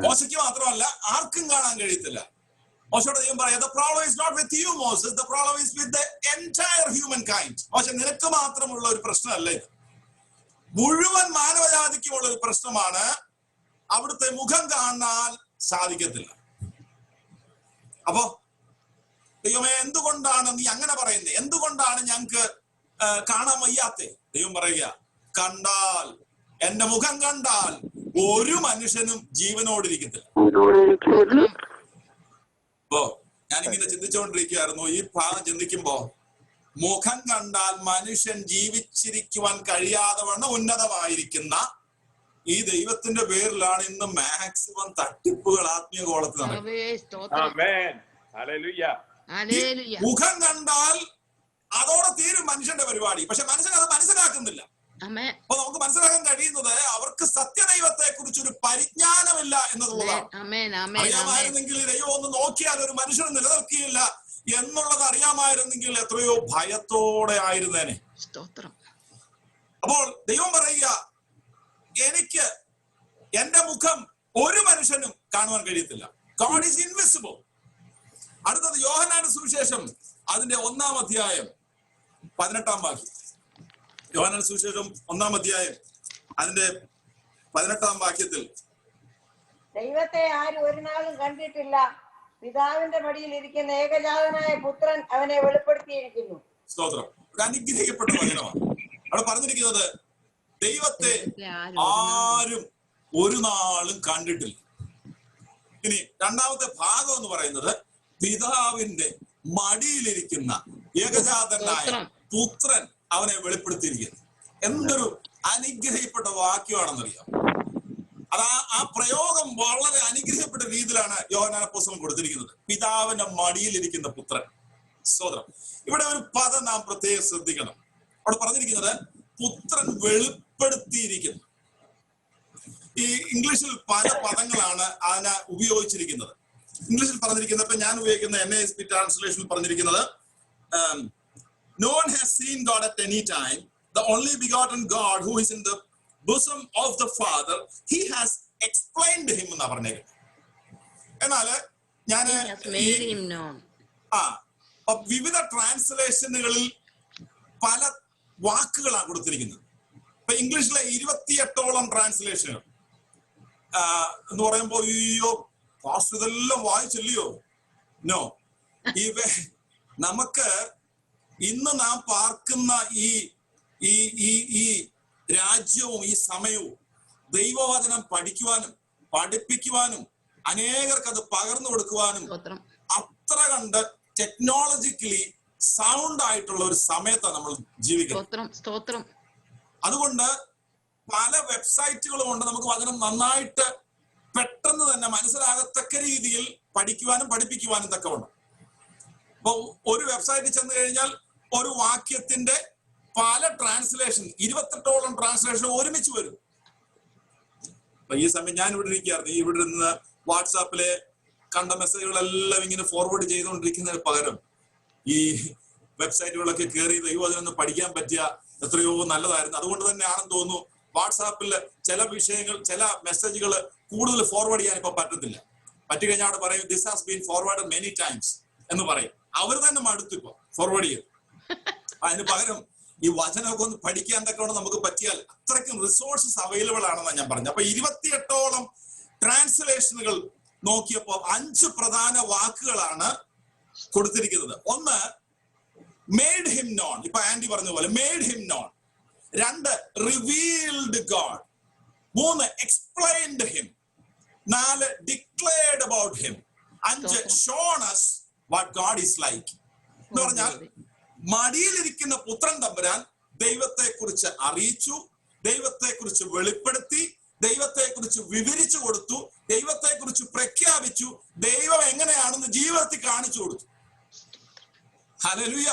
മോശയ്ക്ക് മാത്രമല്ല, ആർക്കും കാണാൻ കഴിയത്തില്ല. മോശയോട് ദൈവം പറയാം, the problem is not with you, Moses, the problem is with the entire humankind. മോശ, നിനക്ക് മാത്രമുള്ള ഒരു പ്രശ്നമല്ല ഇത്, മുഴുവൻ മാനവജാതിക്കുമുള്ള ഒരു പ്രശ്നമാണ്. അവിടുത്തെ മുഖം കാണാൻ സാധിക്കത്തില്ല. അപ്പോ ദൈവമേ, എന്തുകൊണ്ടാണ് നീ അങ്ങനെ പറയുന്നത്? എന്തുകൊണ്ടാണ് ഞങ്ങൾക്ക് കാണാൻ വയ്യാത്തെ? ദൈവം പറയുക, കണ്ടാൽ, എന്റെ മുഖം കണ്ടാൽ ഒരു മനുഷ്യനും ജീവനോടിരിക്കത്തില്ല. അപ്പോ ഞാനിങ്ങനെ ചിന്തിച്ചുകൊണ്ടിരിക്കുകയായിരുന്നു. ഈ ഭാഗം ചിന്തിക്കുമ്പോ മുഖം കണ്ടാൽ മനുഷ്യൻ ജീവിച്ചിരിക്കുവാൻ കഴിയാതെ വണ്ണം ഉന്നതമായിരിക്കുന്ന ഈ ദൈവത്തിന്റെ പേരിലാണ് ഇന്ന് മാക്സിമം തട്ടിപ്പുകൾ ആത്മീയ കോളത്തിൽ നടക്കുന്നത്. മുഖം കണ്ടാൽ അതോടെ തീരും മനുഷ്യന്റെ പരിപാടി. പക്ഷെ മനുഷ്യൻ അത് മനസ്സിലാക്കുന്നില്ല. അപ്പൊ നമുക്ക് മനസ്സിലാക്കാൻ കഴിയുന്നത് അവർക്ക് സത്യദൈവത്തെ കുറിച്ചൊരു പരിജ്ഞാനമില്ല എന്നുള്ളതാണ്. അറിയാമായിരുന്നെങ്കിൽ ദൈവം ഒന്ന് നോക്കിയാൽ ഒരു മനുഷ്യന് നിലനിൽക്കുകയില്ല എന്നുള്ളത് അറിയാമായിരുന്നെങ്കിൽ എത്രയോ ഭയത്തോടെ ആയിരുന്നേനെ. അപ്പോൾ ദൈവം പറയുക, എനിക്ക് എന്റെ മുഖം ഒരു മനുഷ്യനും കാണുവാൻ കഴിയത്തില്ല. God is invisible. അടുത്തത് യോഹന്നാന്റെ സുവിശേഷം അതിന്റെ 1-ാം അധ്യായം 18-ാം വാക്യം. യോഹന്നാന്റെ സുവിശേഷം 1-ാം അധ്യായം അതിന്റെ 18-ാം വാക്യത്തിൽ, ദൈവത്തെ ആരും ഒരു നാളും കണ്ടിട്ടില്ല, പിതാവിന്റെ മടിയിൽ ഇരിക്കുന്ന ഏകജാതനായ പുത്രൻ അവനെ വെളിപ്പെടുത്തിയിരിക്കുന്നു. സ്തോത്രം. ഒരു അനുഗ്രഹിക്കപ്പെട്ട വചനമാണ് അവിടെ പറഞ്ഞിരിക്കുന്നത്. ദൈവത്തെ ആരും ഒരു നാളും കണ്ടിട്ടില്ല. ഇനി രണ്ടാമത്തെ ഭാഗം എന്ന് പറയുന്നത്, പിതാവിന്റെ മടിയിലിരിക്കുന്ന ഏകജാതനായ പുത്രൻ അവനെ വെളിപ്പെടുത്തിയിരിക്കുന്നു. എന്തൊരു അനുഗ്രഹിക്കപ്പെട്ട വാക്യമാണെന്നറിയാം. അത് ആ പ്രയോഗം വളരെ അനുഗ്രഹിക്കപ്പെട്ട രീതിയിലാണ് യോഹന്നാൻ അപ്പോസ്തലൻ കൊടുത്തിരിക്കുന്നത്. പിതാവിന്റെ മടിയിലിരിക്കുന്ന പുത്രൻ. സ്തോത്രം. ഇവിടെ ഒരു പദം നാം പ്രത്യേകം ശ്രദ്ധിക്കണം. അവിടെ പറഞ്ഞിരിക്കുന്നത് പുത്രൻ വെളിപ്പെടുത്തിയിരിക്കുന്നു. ഈ ഇംഗ്ലീഷിൽ പല പദങ്ങളാണ് അതിനെ ഉപയോഗിച്ചിരിക്കുന്നത്. ഇംഗ്ലീഷിൽ പറഞ്ഞിരിക്കുന്നത്, ഇപ്പൊ ഞാൻ ഉപയോഗിക്കുന്ന NASB ട്രാൻസ്ലേഷനിൽ പറഞ്ഞിരിക്കുന്നത്, no one has seen God at any time, the only begotten God who is in the bosom of the Father, he has explained him എന്നാ പറഞ്ഞേക്കുന്നത്. എന്നാല് ഞാൻ വിവിധ ട്രാൻസ്ലേഷനുകളിൽ പല വാക്കുകളാണ് കൊടുത്തിരിക്കുന്നത്. ഇപ്പൊ ഇംഗ്ലീഷിലെ 28ഓളം ട്രാൻസ്ലേഷനുകൾ എന്ന് പറയുമ്പോ, അയ്യോ പാസ്റ്റർ ഇതെല്ലാം വായിച്ചില്ലയോ? നോ. നമുക്ക് ഇന്ന് നാം പാർക്കുന്ന ഈ രാജ്യവും ഈ സമയവും ദൈവവചനം പഠിക്കുവാനും പഠിപ്പിക്കുവാനും അനേകർക്ക് അത് പകർന്നു കൊടുക്കുവാനും അത്ര കണ്ട് ടെക്നോളജിക്കലി സൗണ്ട് ആയിട്ടുള്ള ഒരു സമയത്താണ് നമ്മൾ ജീവിക്കുന്നത്. അതുകൊണ്ട് പല വെബ്സൈറ്റുകളും കൊണ്ട് നമുക്ക് വചനം നന്നായിട്ട് പെട്ടെന്ന് തന്നെ മനസ്സിലാകത്തക്ക രീതിയിൽ പഠിക്കുവാനും പഠിപ്പിക്കുവാനും തക്കമുണ്ട്. അപ്പൊ ഒരു വെബ്സൈറ്റിൽ ചെന്ന് കഴിഞ്ഞാൽ ഒരു വാക്യത്തിന്റെ പല ട്രാൻസ്ലേഷൻ, 28ഓളം ട്രാൻസ്ലേഷൻ ഒരുമിച്ച് വരും. അപ്പൊ ഈ സമയം ഞാൻ ഇവിടെ ഇരിക്കുകയായിരുന്നു. ഇവിടെ നിന്ന് വാട്സാപ്പിലെ കണ്ട മെസ്സേജുകളെല്ലാം ഇങ്ങനെ ഫോർവേഡ് ചെയ്തുകൊണ്ടിരിക്കുന്നതിന് പകരം ഈ വെബ്സൈറ്റുകളൊക്കെ കയറി ദൈവവചനം പഠിക്കാൻ പറ്റിയ എത്രയോ നല്ലതായിരുന്നു. അതുകൊണ്ട് തന്നെയാണെന്ന് തോന്നുന്നു വാട്സാപ്പിൽ ചില വിഷയങ്ങൾ, ചില മെസ്സേജുകൾ കൂടുതൽ ഫോർവേഡ് ചെയ്യാൻ ഇപ്പൊ പറ്റത്തില്ല. പറ്റുകഴിഞ്ഞാൽ അവിടെ പറയും, this has been forward many times എന്ന് പറയും. അവർ തന്നെ മടുത്തു ഇപ്പൊ ഫോർവേഡ് ചെയ്യും. അതിന് പകരം ഈ വചനമൊക്കെ ഒന്ന് പഠിക്കാൻ തക്കവണ്ണം നമുക്ക് പറ്റിയാൽ അത്രയ്ക്കും റിസോഴ്സസ് അവൈലബിൾ ആണെന്നാണ് ഞാൻ പറഞ്ഞത്. അപ്പൊ 28ഓളം ട്രാൻസ്ലേഷനുകൾ നോക്കിയപ്പോൾ 5 പ്രധാന വാക്കുകളാണ് കൊടുത്തിരിക്കുന്നത്. ഒന്ന്, മെയ്ഡ് ഹിം നോൺ, ഇപ്പൊ ആൻഡി പറഞ്ഞ പോലെ made him known. 2, revealed God. 3, explained him. 4, declared about him. 5, shown us what God is like. എന്ന് പറഞ്ഞാൽ മടിയിലിരിക്കുന്ന പുത്രൻ തമ്പുരാൻ ദൈവത്തെ കുറിച്ച് അറിയിച്ചു, ദൈവത്തെ കുറിച്ച് വെളിപ്പെടുത്തി, ദൈവത്തെ കുറിച്ച് വിവരിച്ചു കൊടുത്തു, ദൈവത്തെ കുറിച്ച് പ്രഖ്യാപിച്ചു, ദൈവം എങ്ങനെയാണെന്ന് ജീവിതത്തിൽ കാണിച്ചു കൊടുത്തു. Hallelujah,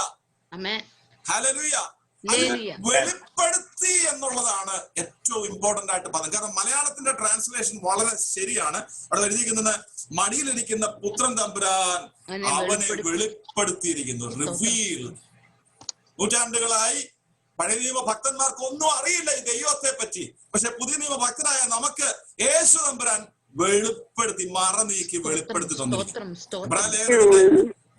hallelujah. വെളിപ്പെടുത്തി എന്നുള്ളതാണ് ഏറ്റവും ഇമ്പോർട്ടന്റ് ആയിട്ട് പറഞ്ഞത്. കാരണം മലയാളത്തിന്റെ ട്രാൻസ്ലേഷൻ വളരെ ശരിയാണ്. അവിടെ എഴുതിയിരിക്കുന്നത് മടിയിലിരിക്കുന്ന പുത്രൻ തമ്പുരാൻ അവനെ വെളിപ്പെടുത്തിയിരിക്കുന്നു, റിവീൽഡ്. നൂറ്റാണ്ടുകളായി പഴയ നിയമ ഭക്തന്മാർക്ക് ഒന്നും അറിയില്ല ഈ ദൈവത്തെ പറ്റി. പക്ഷെ പുതിയ നിയമ ഭക്തനായ നമുക്ക് യേശു തമ്പുരാൻ വെളിപ്പെടുത്തി, മറനീക്കി വെളിപ്പെടുത്തി തന്നിരിക്കുന്നു. എബ്രായ ലേഖനത്തിന്റെ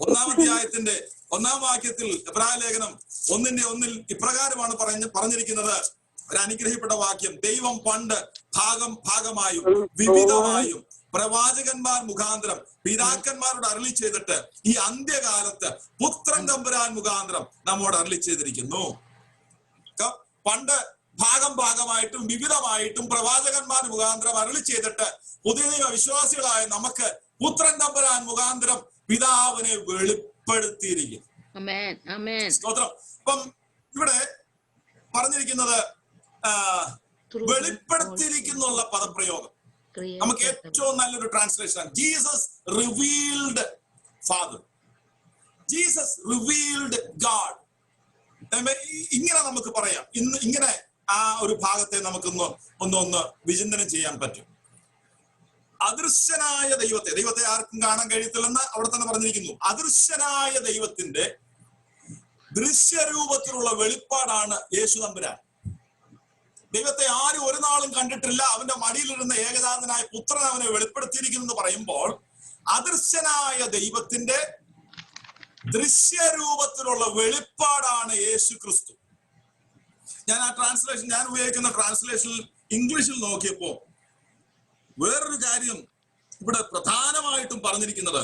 1-ാം അധ്യായത്തിന്റെ 1-ാം വാക്യത്തിൽ എബ്രായ ലേഖനം 1:1 ഇപ്രകാരമാണ് പറഞ്ഞിരിക്കുന്നത്. ഒരു അനുഗ്രഹിക്കപ്പെട്ട വാക്യം. ദൈവം പണ്ട് ഭാഗമായും വിവിധമായും പ്രവാചകന്മാർ മുഖാന്തരം പിതാക്കന്മാരോട് അരുളി ചെയ്തിട്ട് ഈ അന്ത്യകാലത്ത് പുത്രൻ തമ്പുരാൻ മുഖാന്തരം നമ്മോട് അരുളി ചെയ്തിരിക്കുന്നു. പണ്ട് ഭാഗമായിട്ടും വിവിധമായിട്ടും പ്രവാചകന്മാർ മുഖാന്തരം അരുളി ചെയ്തിട്ട് പുതിയ നിയമ വിശ്വാസികളായ നമുക്ക് പുത്രൻ തമ്പുരാൻ മുഖാന്തരം പിതാവിനെ വെളിപ്പെടുത്തിയിരിക്കും. സ്തോത്രം. അപ്പം ഇവിടെ പറഞ്ഞിരിക്കുന്നത് വെളിപ്പെടുത്തിയിരിക്കുന്നുള്ള പദപ്രയോഗം നമുക്ക് ഏറ്റവും നല്ലൊരു ട്രാൻസ്ലേഷൻ ആണ്. Jesus revealed father, Jesus revealed God. ഇങ്ങനെ നമുക്ക് പറയാം. ഇങ്ങനെ ആ ഒരു ഭാഗത്തെ നമുക്കൊന്ന് ഒന്ന് വിചിന്തനം ചെയ്യാൻ പറ്റും. അദൃശ്യനായ ദൈവത്തെ ആർക്കും കാണാൻ കഴിയത്തില്ലെന്ന് അവിടെ തന്നെ പറഞ്ഞിരിക്കുന്നു. അദൃശ്യനായ ദൈവത്തിന്റെ ദൃശ്യരൂപത്തിലുള്ള വെളിപ്പാടാണ് യേശു തമ്പുരാൻ. ദൈവത്തെ ആരും ഒരു നാളും കണ്ടിട്ടില്ല. അവന്റെ മടിയിലിരുന്ന ഏകജാതനായ പുത്രൻ അവനെ വെളിപ്പെടുത്തിയിരിക്കുന്നു എന്ന് പറയുമ്പോൾ അദൃശ്യനായ ദൈവത്തിന്റെ ദൃശ്യരൂപത്തിലുള്ള വെളിപ്പാടാണ് യേശു ക്രിസ്തു. ഞാൻ ഉപയോഗിക്കുന്ന ട്രാൻസ്ലേഷനിൽ ഇംഗ്ലീഷിൽ നോക്കിയപ്പോ വേറൊരു കാര്യം ഇവിടെ പ്രധാനമായിട്ടും പറഞ്ഞിരിക്കുന്നത്,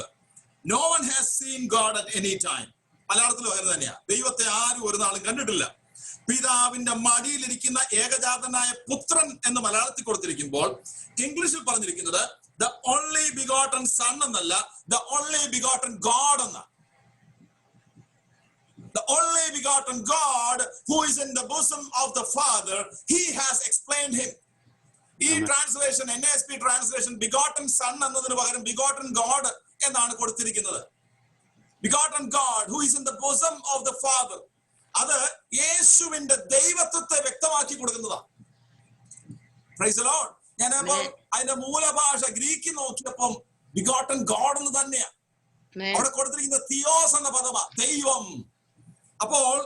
no one has seen God at any time. മലയാളത്തിൽ വേറെ തന്നെയാ. ദൈവത്തെ ആരും ഒരു നാളും കണ്ടിട്ടില്ല. പിതാവിന്റെ മടിയിലിരിക്കുന്ന ഏകജാതനായ പുത്രൻ എന്ന് മലയാളത്തിൽ കൊടുത്തിരിക്കുമ്പോൾ ഇംഗ്ലീഷിൽ പറഞ്ഞിരിക്കുന്നത് ദ ഓൺലി ബിഗോട്ടൺ സൺ എന്നല്ല, ദ ഓൺലി ബിഗോട്ടൺ ഗോഡ് എന്ന. The only begotten God who is in the bosom of the Father, he has explained him. ഈ translation, NASB translation begotten son എന്നതിന് പകരം begotten God എന്നാണ് കൊടുത്തിരിക്കുന്നത്. Begotten God who is in the bosom of the Father. അത് യേശുവിന്റെ ദൈവത്വത്തെ വ്യക്തമാക്കി കൊടുക്കുന്നതാണ്. Praise the Lord. ഞാനപ്പോ അതിന്റെ മൂലഭാഷ ഗ്രീക്ക് നോക്കിയപ്പം begotten God എന്ന് തന്നെയാ അവിടെ കൊടുത്തിരിക്കുന്നത്. തിയോസ് എന്ന പദമാ, ദൈവം. അപ്പോൾ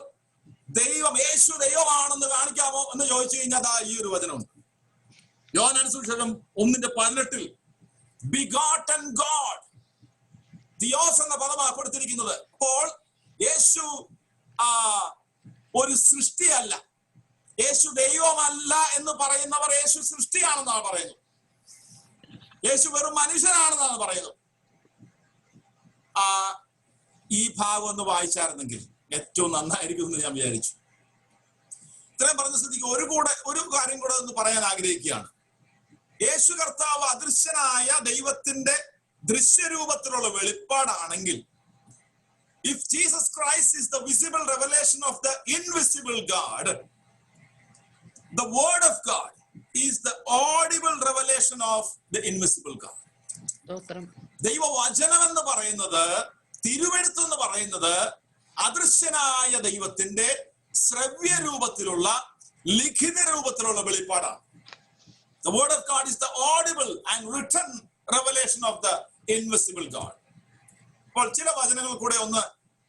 ദൈവം, യേശു ദൈവമാണെന്ന് കാണിക്കാമോ എന്ന് ചോദിച്ചു കഴിഞ്ഞാൽ ഈ ഒരു വചനമുണ്ട്. യോഹന്നാൻ സുവിശേഷം 1:18 ബിഗോട്ടൻ ഗോഡ്, തിയോസ് എന്ന പദമാണ് കൊടുത്തിരിക്കുന്നത്. അപ്പോൾ യേശു ഒരു സൃഷ്ടിയല്ല, യേശു ദൈവമല്ല എന്ന് പറയുന്നവർ യേശു സൃഷ്ടിയാണെന്നാണ് പറയുന്നത്. യേശു വെറും മനുഷ്യനാണെന്നാണ് പറയുന്നത്. ഈ ഭാഗം ഒന്ന് വായിച്ചായിരുന്നെങ്കിൽ ഏറ്റവും നന്നായിരിക്കും എന്ന് ഞാൻ വിചാരിച്ചു. ഇത്രയും പറഞ്ഞ സ്ഥിതിക്ക് ഒരു കാര്യം കൂടെ ഒന്ന് പറയാൻ ആഗ്രഹിക്കുകയാണ്. യേശു കർത്താവ് അദൃശ്യനായ ദൈവത്തിന്റെ ദൃശ്യരൂപത്തിലുള്ള വെളിപ്പാടാണെങ്കിൽ, if Jesus Christ is the visible revelation of the invisible God, the word of God is the audible revelation of the invisible God. ദൈവവചനം എന്ന് പറയുന്നത്, തിരുവെഴുത്ത് എന്ന് പറയുന്നത് അദൃശ്യനായ ദൈവത്തിന്റെ ശ്രവ്യ രൂപത്തിലുള്ള, ലിഖിത രൂപത്തിലുള്ള വെളിപ്പാടാണ്. The word of God is the audible and written revelation of the invisible God. അപ്പോൾ ചില വചനങ്ങൾ കൂടെ ഒന്ന്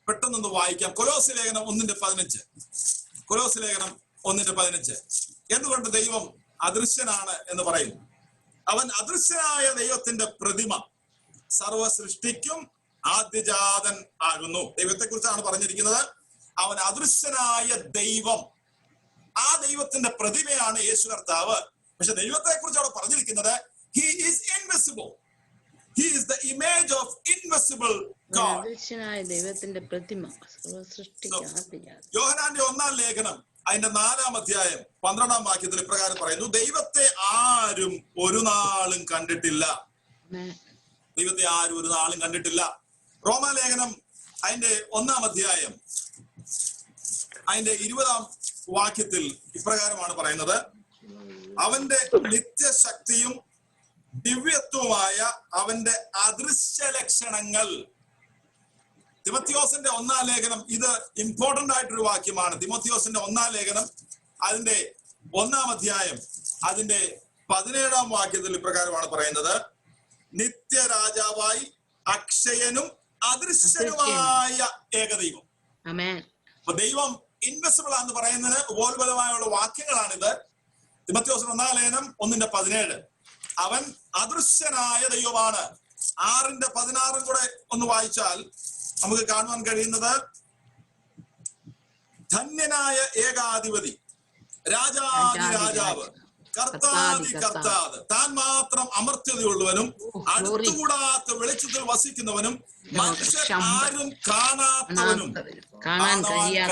പെട്ടെന്ന് വായിക്കാം. കൊലോസ്യ ലേഖനം 1:15. കൊലോസ്യ ലേഖനം 1:15. എന്തുകൊണ്ട് ദൈവം അദൃശ്യനാണ് എന്ന് പറയുന്നു? അവൻ അദൃശ്യനായ ദൈവത്തിന്റെ പ്രതിമ, സർവ സൃഷ്ടിക്കും ആദ്യജാതൻ ആകുന്നു. ദൈവത്തെ കുറിച്ചാണ് പറഞ്ഞിരിക്കുന്നത്. അവൻ അദൃശ്യനായ ദൈവം. ആ ദൈവത്തിന്റെ പ്രതിമയാണ് യേശു കർത്താവ്. പക്ഷെ ദൈവത്തെ കുറിച്ച് അവിടെ പറഞ്ഞിരിക്കുന്നത് he is invisible. He is the image of invisible God. അദൃശ്യനായ ദൈവത്തിന്റെ പ്രതിമ. യോഹന്നാന്റെ 1-ാം ലേഖനം അതിന്റെ 4-ാം അധ്യായം 12-ാം വാക്യത്തിൽ ഇപ്രകാരം പറയുന്നു, ദൈവത്തെ ആരും ഒരു നാളും കണ്ടിട്ടില്ല. ദൈവത്തെ ആരും ഒരു നാളും കണ്ടിട്ടില്ല. റോമാലേഖനം അതിന്റെ 1-ാം അധ്യായം അതിന്റെ 20-ാം വാക്യത്തിൽ ഇപ്രകാരമാണ് പറയുന്നത്, അവന്റെ നിത്യശക്തിയും ദിവ്യത്വമായ അവന്റെ അദൃശ്യ ലക്ഷണങ്ങൾ. തിമോത്തിയോസിന്റെ 1-ാം ലേഖനം, ഇത് ഇമ്പോർട്ടന്റ് ആയിട്ടൊരു വാക്യമാണ്. തിമോത്തിയോസിന്റെ 1-ാം ലേഖനം അതിന്റെ 1-ാം അധ്യായം അതിന്റെ 17-ാം വാക്യത്തിൽ ഇപ്രകാരമാണ് പറയുന്നത്, നിത്യരാജാവായി അക്ഷയനും അദൃശ്യനുമായ ഏകദൈവം. അപ്പൊ ദൈവം ഇൻവെസിബിൾ ആണെന്ന് പറയുന്നതിന് ഉപോത്ബലമായുള്ള വാക്യങ്ങളാണിത്. തിമോത്തിയോസിന്റെ 1-ാം ലേഖനം 1:17. അവൻ അദൃശ്യനായ ദൈവമാണ്. 6:16 കൂടെ ഒന്ന് വായിച്ചാൽ നമുക്ക് കാണുവാൻ കഴിയുന്നത്, ധന്യനായ ഏകാധിപതി, രാജാതി രാജാവ്, കർത്താതി കർത്താവ്, താൻ മാത്രം അമർത്യതയുള്ളവനും അടുത്തുകൂടാത്ത വെളിച്ചത്തിൽ വസിക്കുന്നവനും മനുഷ്യർ ആരും കാണാത്തവനും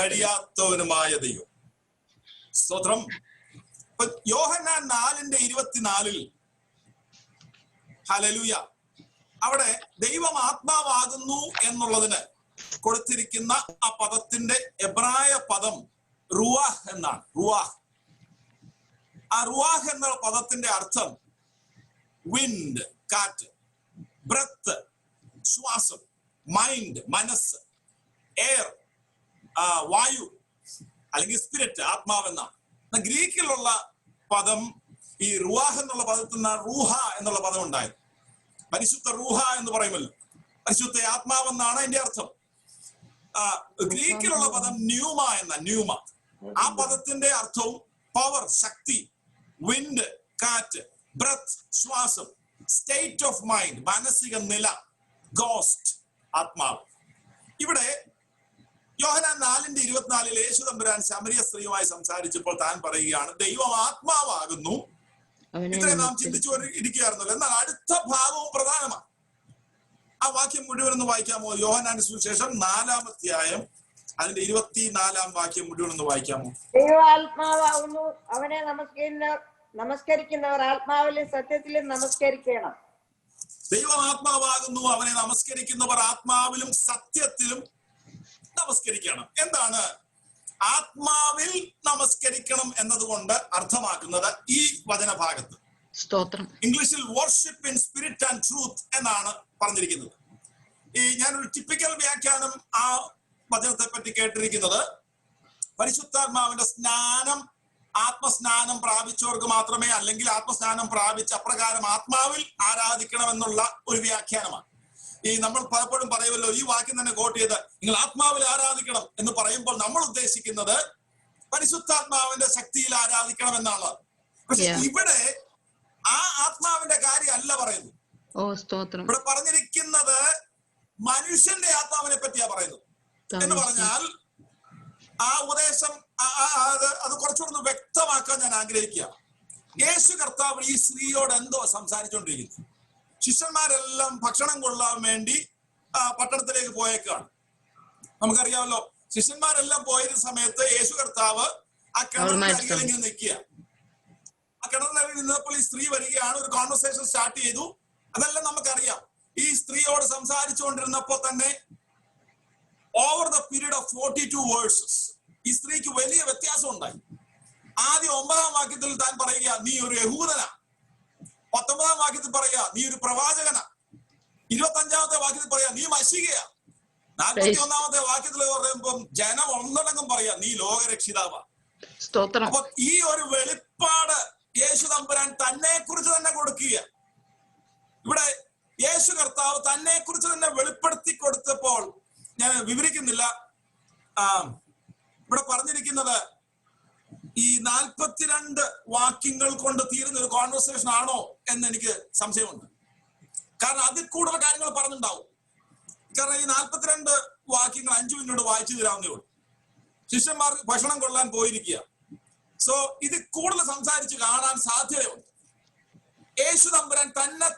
കഴിയാത്തവനുമായ ദൈവം. സ്തോത്രം. യോഹന്നാൻ 4:24 ഹല്ലേലൂയ, അവിടെ ദൈവം ആത്മാവാകുന്നു എന്നുള്ളതിന് കൊടുത്തിരിക്കുന്ന ആ പദത്തിന്റെ എബ്രായ പദം റുവാഹ് എന്നാണ്. റുവാഹ്. ആ റുവാഹ് എന്ന പദത്തിന്റെ അർത്ഥം വിൻഡ്, കാറ്റ്, ബ്രത്ത്, ശ്വാസം, മൈൻഡ്, മനസ്സ്, എയർ, വായു അല്ലെങ്കിൽ സ്പിരിറ്റ്, ആത്മാവെന്നാണ്. ഗ്രീക്കിലുള്ള പദം ഈ റുവാഹ് എന്നുള്ള പദത്തിൽ നിന്ന് റൂഹ എന്നുള്ള പദം ഉണ്ടായത്. പരിശുദ്ധ റൂഹ എന്ന് പറയുമല്ലോ, പരിശുദ്ധ ആത്മാവെന്നാണ് അതിന്റെ അർത്ഥം. ഗ്രീക്കിലുള്ള പദം ന്യൂമ എന്ന, ന്യൂമ. ആ പദത്തിന്റെ അർത്ഥവും പവർ, ശക്തി, വിൻഡ്, കാറ്റ്, ബ്രത്ത്, ശ്വാസം, സ്റ്റേറ്റ് ഓഫ് മൈൻഡ്, മാനസിക നില, ഗോസ്റ്റ്, ആത്മാവ്. ഇവിടെ യോഹന്നാൻ 4:24 യേശു തമ്പുരാൻ ശമരിയ സ്ത്രീയുമായി സംസാരിച്ചപ്പോൾ താൻ പറയുകയാണ്, ദൈവം ആത്മാവാകുന്നു. ഇത്രയും നാം ചിന്തിച്ചു ഇരിക്കുകയായിരുന്നല്ലോ. എന്നാൽ അടുത്ത ഭാഗവും പ്രധാനമാണ്. ആ വാക്യം മുഴുവൻ ഒന്ന് വായിക്കാമോ? യോഹന്നാന്റെ സുവിശേഷം 4-ാം അധ്യായം അതിന്റെ 24-ാം വാക്യം മുഴുവൻ ഒന്ന് വായിക്കാമോ? ദൈവം ആത്മാവാകുന്നു, അവനെ നമസ്കരിക്കുന്നവർ ആത്മാവിലും സത്യത്തിലും നമസ്കരിക്കണം. ദൈവം ആത്മാവാകുന്നു, അവനെ നമസ്കരിക്കുന്നവർ ആത്മാവിലും സത്യത്തിലും നമസ്കരിക്കണം. എന്താണ് ആത്മാവിൽ നമസ്കരിക്കണം എന്നതുകൊണ്ട് അർത്ഥമാക്കുന്നത്? ഈ വചനഭാഗത്ത് ഇംഗ്ലീഷിൽ worship in spirit and truth എന്നാണ് പറഞ്ഞിരിക്കുന്നത്. ഈ ഞാനൊരു ടിപ്പിക്കൽ വ്യാഖ്യാനം ആ വചനത്തെ പറ്റി കേട്ടിരിക്കുന്നത്, പരിശുദ്ധാത്മാവിന്റെ സ്നാനം ആത്മസ്നാനം പ്രാപിച്ചവർക്ക് മാത്രമേ, അല്ലെങ്കിൽ ആത്മസ്നാനം പ്രാപിച്ച് അപ്രകാരം ആത്മാവിൽ ആരാധിക്കണം എന്നുള്ള ഒരു വ്യാഖ്യാനമാണ്. ഈ നമ്മൾ പലപ്പോഴും പറയുമല്ലോ, ഈ വാക്യം തന്നെ കോട്ട് ചെയ്ത് നിങ്ങൾ ആത്മാവിൽ ആരാധിക്കണം എന്ന് പറയുമ്പോൾ നമ്മൾ ഉദ്ദേശിക്കുന്നത് പരിശുദ്ധാത്മാവിന്റെ ശക്തിയിൽ ആരാധിക്കണം എന്നാണ്. പക്ഷെ ഇവിടെ ആ ആത്മാവിന്റെ കാര്യം അല്ല പറയുന്നത്. ഇവിടെ പറഞ്ഞിരിക്കുന്നത് മനുഷ്യന്റെ ആത്മാവിനെ പറ്റിയാ പറയുന്നത്. എന്ന് പറഞ്ഞാൽ ആ ഉപദേശം അത് കുറച്ചുകൂടെ വ്യക്തമാക്കാൻ ഞാൻ ആഗ്രഹിക്കുക. യേശു കർത്താവ് ഈ സ്ത്രീയോട് എന്തോ സംസാരിച്ചുകൊണ്ടിരിക്കുന്നു. ശിഷ്യന്മാരെല്ലാം ഭക്ഷണം കൊള്ളാൻ വേണ്ടി പട്ടണത്തിലേക്ക് പോയേക്കാണ്. നമുക്കറിയാമല്ലോ, ശിഷ്യന്മാരെല്ലാം പോയിരുന്ന സമയത്ത് യേശു കർത്താവ് ആ കിണറിനരികിൽ ഇങ്ങനെ നിൽക്കുക. ആ കിണറിനരികിൽ നിന്നപ്പോൾ ഈ സ്ത്രീ വരികയാണ്. ഒരു കോൺവെർസേഷൻ സ്റ്റാർട്ട് ചെയ്തു. അതെല്ലാം നമുക്കറിയാം. ഈ സ്ത്രീയോട് സംസാരിച്ചുകൊണ്ടിരുന്നപ്പോൾ തന്നെ over the period of 42 versus ഈ സ്ത്രീക്ക് വലിയ വ്യത്യാസം ഉണ്ടായി. ആദ്യം 9-ാം വാക്യത്തിൽ താൻ പറയുക, നീ ഒരു യഹൂദനാ. 19-ാം വാക്യത്തിൽ പറയാ, നീ ഒരു പ്രവാചകനാ. 25-ാമത്തെ വാക്യത്തിൽ പറയാ, നീ മശീഹയാ. 41-ാമത്തെ വാക്യത്തിൽ പറയുമ്പം ജനം ഒന്നടങ്കം പറയാ, നീ ലോകരക്ഷിതാവാ. അപ്പൊ ഈ ഒരു വെളിപ്പാട് യേശു തമ്പുരാൻ തന്നെ കുറിച്ച് തന്നെ കൊടുക്കുക. ഇവിടെ യേശു കർത്താവ് തന്നെ കുറിച്ച് തന്നെ വെളിപ്പെടുത്തി കൊടുത്തപ്പോൾ ഞാൻ വിവരിക്കുന്നില്ല. ഇവിടെ പറഞ്ഞിരിക്കുന്നത് ഈ 42 വാക്യങ്ങൾ കൊണ്ട് തീരുന്ന ഒരു കോൺവെർസേഷൻ ആണോ എന്ന് എനിക്ക് സംശയമുണ്ട്. കാരണം അതിൽ കൂടുതൽ കാര്യങ്ങൾ പറഞ്ഞിട്ടുണ്ടാവും. കാരണം ഈ 42 വാക്യങ്ങൾ 5 മിനിറ്റ് വായിച്ചു തരാവുന്നേ ഉള്ളൂ. ശിഷ്യന്മാർ ഭക്ഷണം കൊള്ളാൻ പോയിരിക്കുക. സോ ഇത് കൂടുതൽ സംസാരിച്ച് കാണാൻ സാധ്യതയുണ്ട്. യേശു തമ്പുരാൻ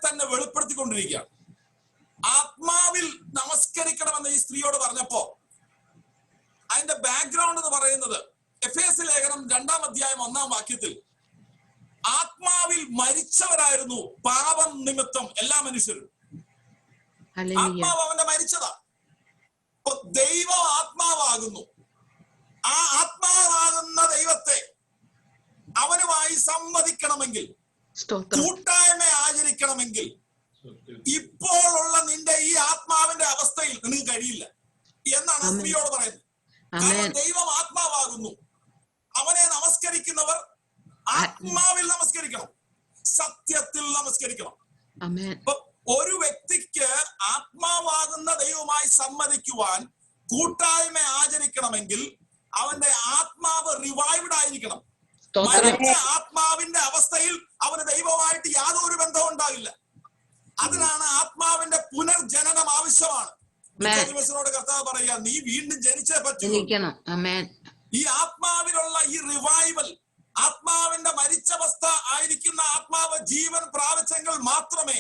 തന്നെ വെളിപ്പെടുത്തിക്കൊണ്ടിരിക്കുകയാണ്. ആത്മാവിൽ നമസ്കരിക്കണമെന്ന് ഈ സ്ത്രീയോട് പറഞ്ഞപ്പോ അതിന്റെ ബാക്ക്ഗ്രൗണ്ട് എന്ന് പറയുന്നത് എഫേസ്യ ലേഖനം 2-ാം അധ്യായം 1-ാം വാക്യത്തിൽ ആത്മാവിൽ മരിച്ചവരായിരുന്നു പാപം നിമിത്തം എല്ലാ മനുഷ്യരും. ആത്മാവ് അവന്റെ മരിച്ചതാ. അപ്പൊ ദൈവം ആത്മാവാകുന്നു. ആ ആത്മാവാകുന്ന ദൈവത്തെ അവനുമായി സംവദിക്കണമെങ്കിൽ, കൂട്ടായ്മ ആചരിക്കണമെങ്കിൽ ഇപ്പോഴുള്ള നിന്റെ ഈ ആത്മാവിന്റെ അവസ്ഥയിൽ നിനക്ക് കഴിയില്ല എന്നാണ് സ്ത്രീയോട് പറയുന്നത്. കാരണം ദൈവം ആത്മാവാകുന്നു. അവനെ നമസ്കരിക്കുന്നവർ ആത്മാവിൽ നമസ്കരിക്കണം, സത്യത്തിൽ നമസ്കരിക്കണം. അപ്പൊ ഒരു വ്യക്തിക്ക് ആത്മാവാകുന്ന ദൈവവുമായി സംവദിക്കുവാൻ, കൂട്ടായ്മ ആചരിക്കണമെങ്കിൽ അവന്റെ ആത്മാവ് റിവൈവ്ഡ് ആയിരിക്കണം. മരിച്ച ആത്മാവിന്റെ അവസ്ഥയിൽ അവന് ദൈവമായിട്ട് യാതൊരു ബന്ധവും ഉണ്ടാവില്ല. അതിനാണ് ആത്മാവിന്റെ പുനർജനനം ആവശ്യമാണ്. നിക്കോദിമസിനോട് കർത്താവ് പറയുക, നീ വീണ്ടും ജനിച്ചേ പറ്റൂ. ഈ ആത്മാവിലുള്ള ഈ റിവൈവൽ, ആത്മാവിന്റെ മരിച്ചവസ്ഥ ആയിരിക്കുന്ന ആത്മാവ് ജീവൻ പ്രാപിച്ചെങ്കിൽ മാത്രമേ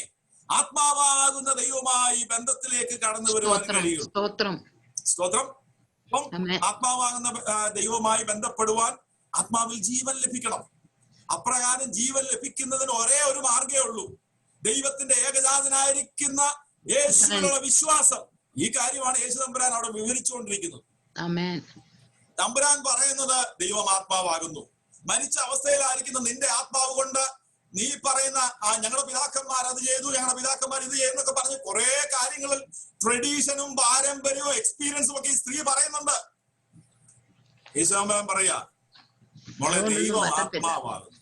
ആത്മാവാകുന്ന ദൈവവുമായി ബന്ധത്തിലേക്ക് കടന്നു വരുവാൻ കഴിയൂ. സ്തോത്രം. അപ്പം ആത്മാവാകുന്ന ദൈവവുമായി ബന്ധപ്പെടുവാൻ ആത്മാവിൽ ജീവൻ ലഭിക്കണം. അപ്രകാരം ജീവൻ ലഭിക്കുന്നതിന് ഒരേ ഒരു മാർഗ്ഗമേ ഉള്ളൂ, ദൈവത്തിന്റെ ഏകജാതനായിരിക്കുന്ന യേശുവിനുള്ള വിശ്വാസം. ഈ കാര്യമാണ് യേശു തമ്പുരാൻ അവിടെ വിവരിച്ചുകൊണ്ടിരിക്കുന്നത്. തമ്പുരാൻ പറയുന്നത് ദൈവം ആത്മാവാകുന്നു. മരിച്ച അവസ്ഥയിലായിരിക്കുന്ന നിന്റെ ആത്മാവ് കൊണ്ട് നീ പറയുന്ന ഞങ്ങളുടെ പിതാക്കന്മാർ അത് ചെയ്തു, ഞങ്ങളുടെ പിതാക്കന്മാർ ഇത് ചെയ്യുന്നൊക്കെ പറഞ്ഞ് കുറെ കാര്യങ്ങളിൽ ട്രഡീഷനും പാരമ്പര്യവും എക്സ്പീരിയൻസും ഒക്കെ ഈ സ്ത്രീ പറയുന്നുണ്ട്. യേശു തമ്പുരാൻ പറയാ, മോളെ ദൈവം ആത്മാവാകുന്നു.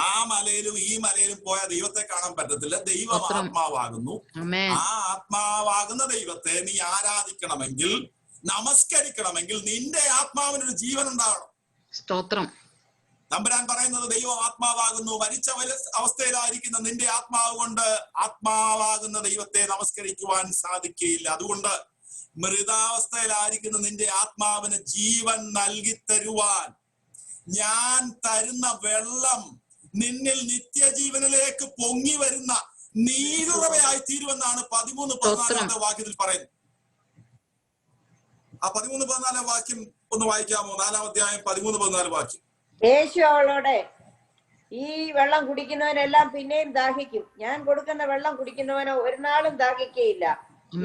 ആ മലയിലും ഈ മലയിലും പോയ ദൈവത്തെ കാണാൻ പറ്റത്തില്ല. ദൈവം ആത്മാവാകുന്നു. ആ ആത്മാവാകുന്ന ദൈവത്തെ നീ ആരാധിക്കണമെങ്കിൽ, നമസ്കരിക്കണമെങ്കിൽ നിന്റെ ആത്മാവിനൊരു ജീവൻ ഉണ്ടാവണം. സ്തോത്രം. തമ്പുരാൻ പറയുന്നത് ദൈവം ആത്മാവാകുന്നു. മരിച്ച അവസ്ഥയിലായിരിക്കുന്ന നിന്റെ ആത്മാവ് കൊണ്ട് ആത്മാവാകുന്ന ദൈവത്തെ നമസ്കരിക്കുവാൻ സാധിക്കുകയില്ല. അതുകൊണ്ട് മൃതാവസ്ഥയിലായിരിക്കുന്ന നിന്റെ ആത്മാവിന് ജീവൻ നൽകി തരുവാൻ ഞാൻ തരുന്ന വെള്ളം നിന്നിൽ നിത്യജീവനിലേക്ക് പൊങ്ങി വരുന്ന നീരുറവയായി തീരുമെന്നാണ് 13-14 വാക്യത്തിൽ പറയുന്നത്. ആ 13-14 വാക്യം ഒന്ന് വായിക്കാമോ? 4-ാം അധ്യായം 13-14 വാക്യം. യേശു അവളോട്, ഈ വെള്ളം കുടിക്കുന്നവനെല്ലാം പിന്നെയും ദാഹിക്കും. ഞാൻ കൊടുക്കുന്ന വെള്ളം കുടിക്കുന്നവനോ ഒരു നാളും ദാഹിക്കുകയില്ല.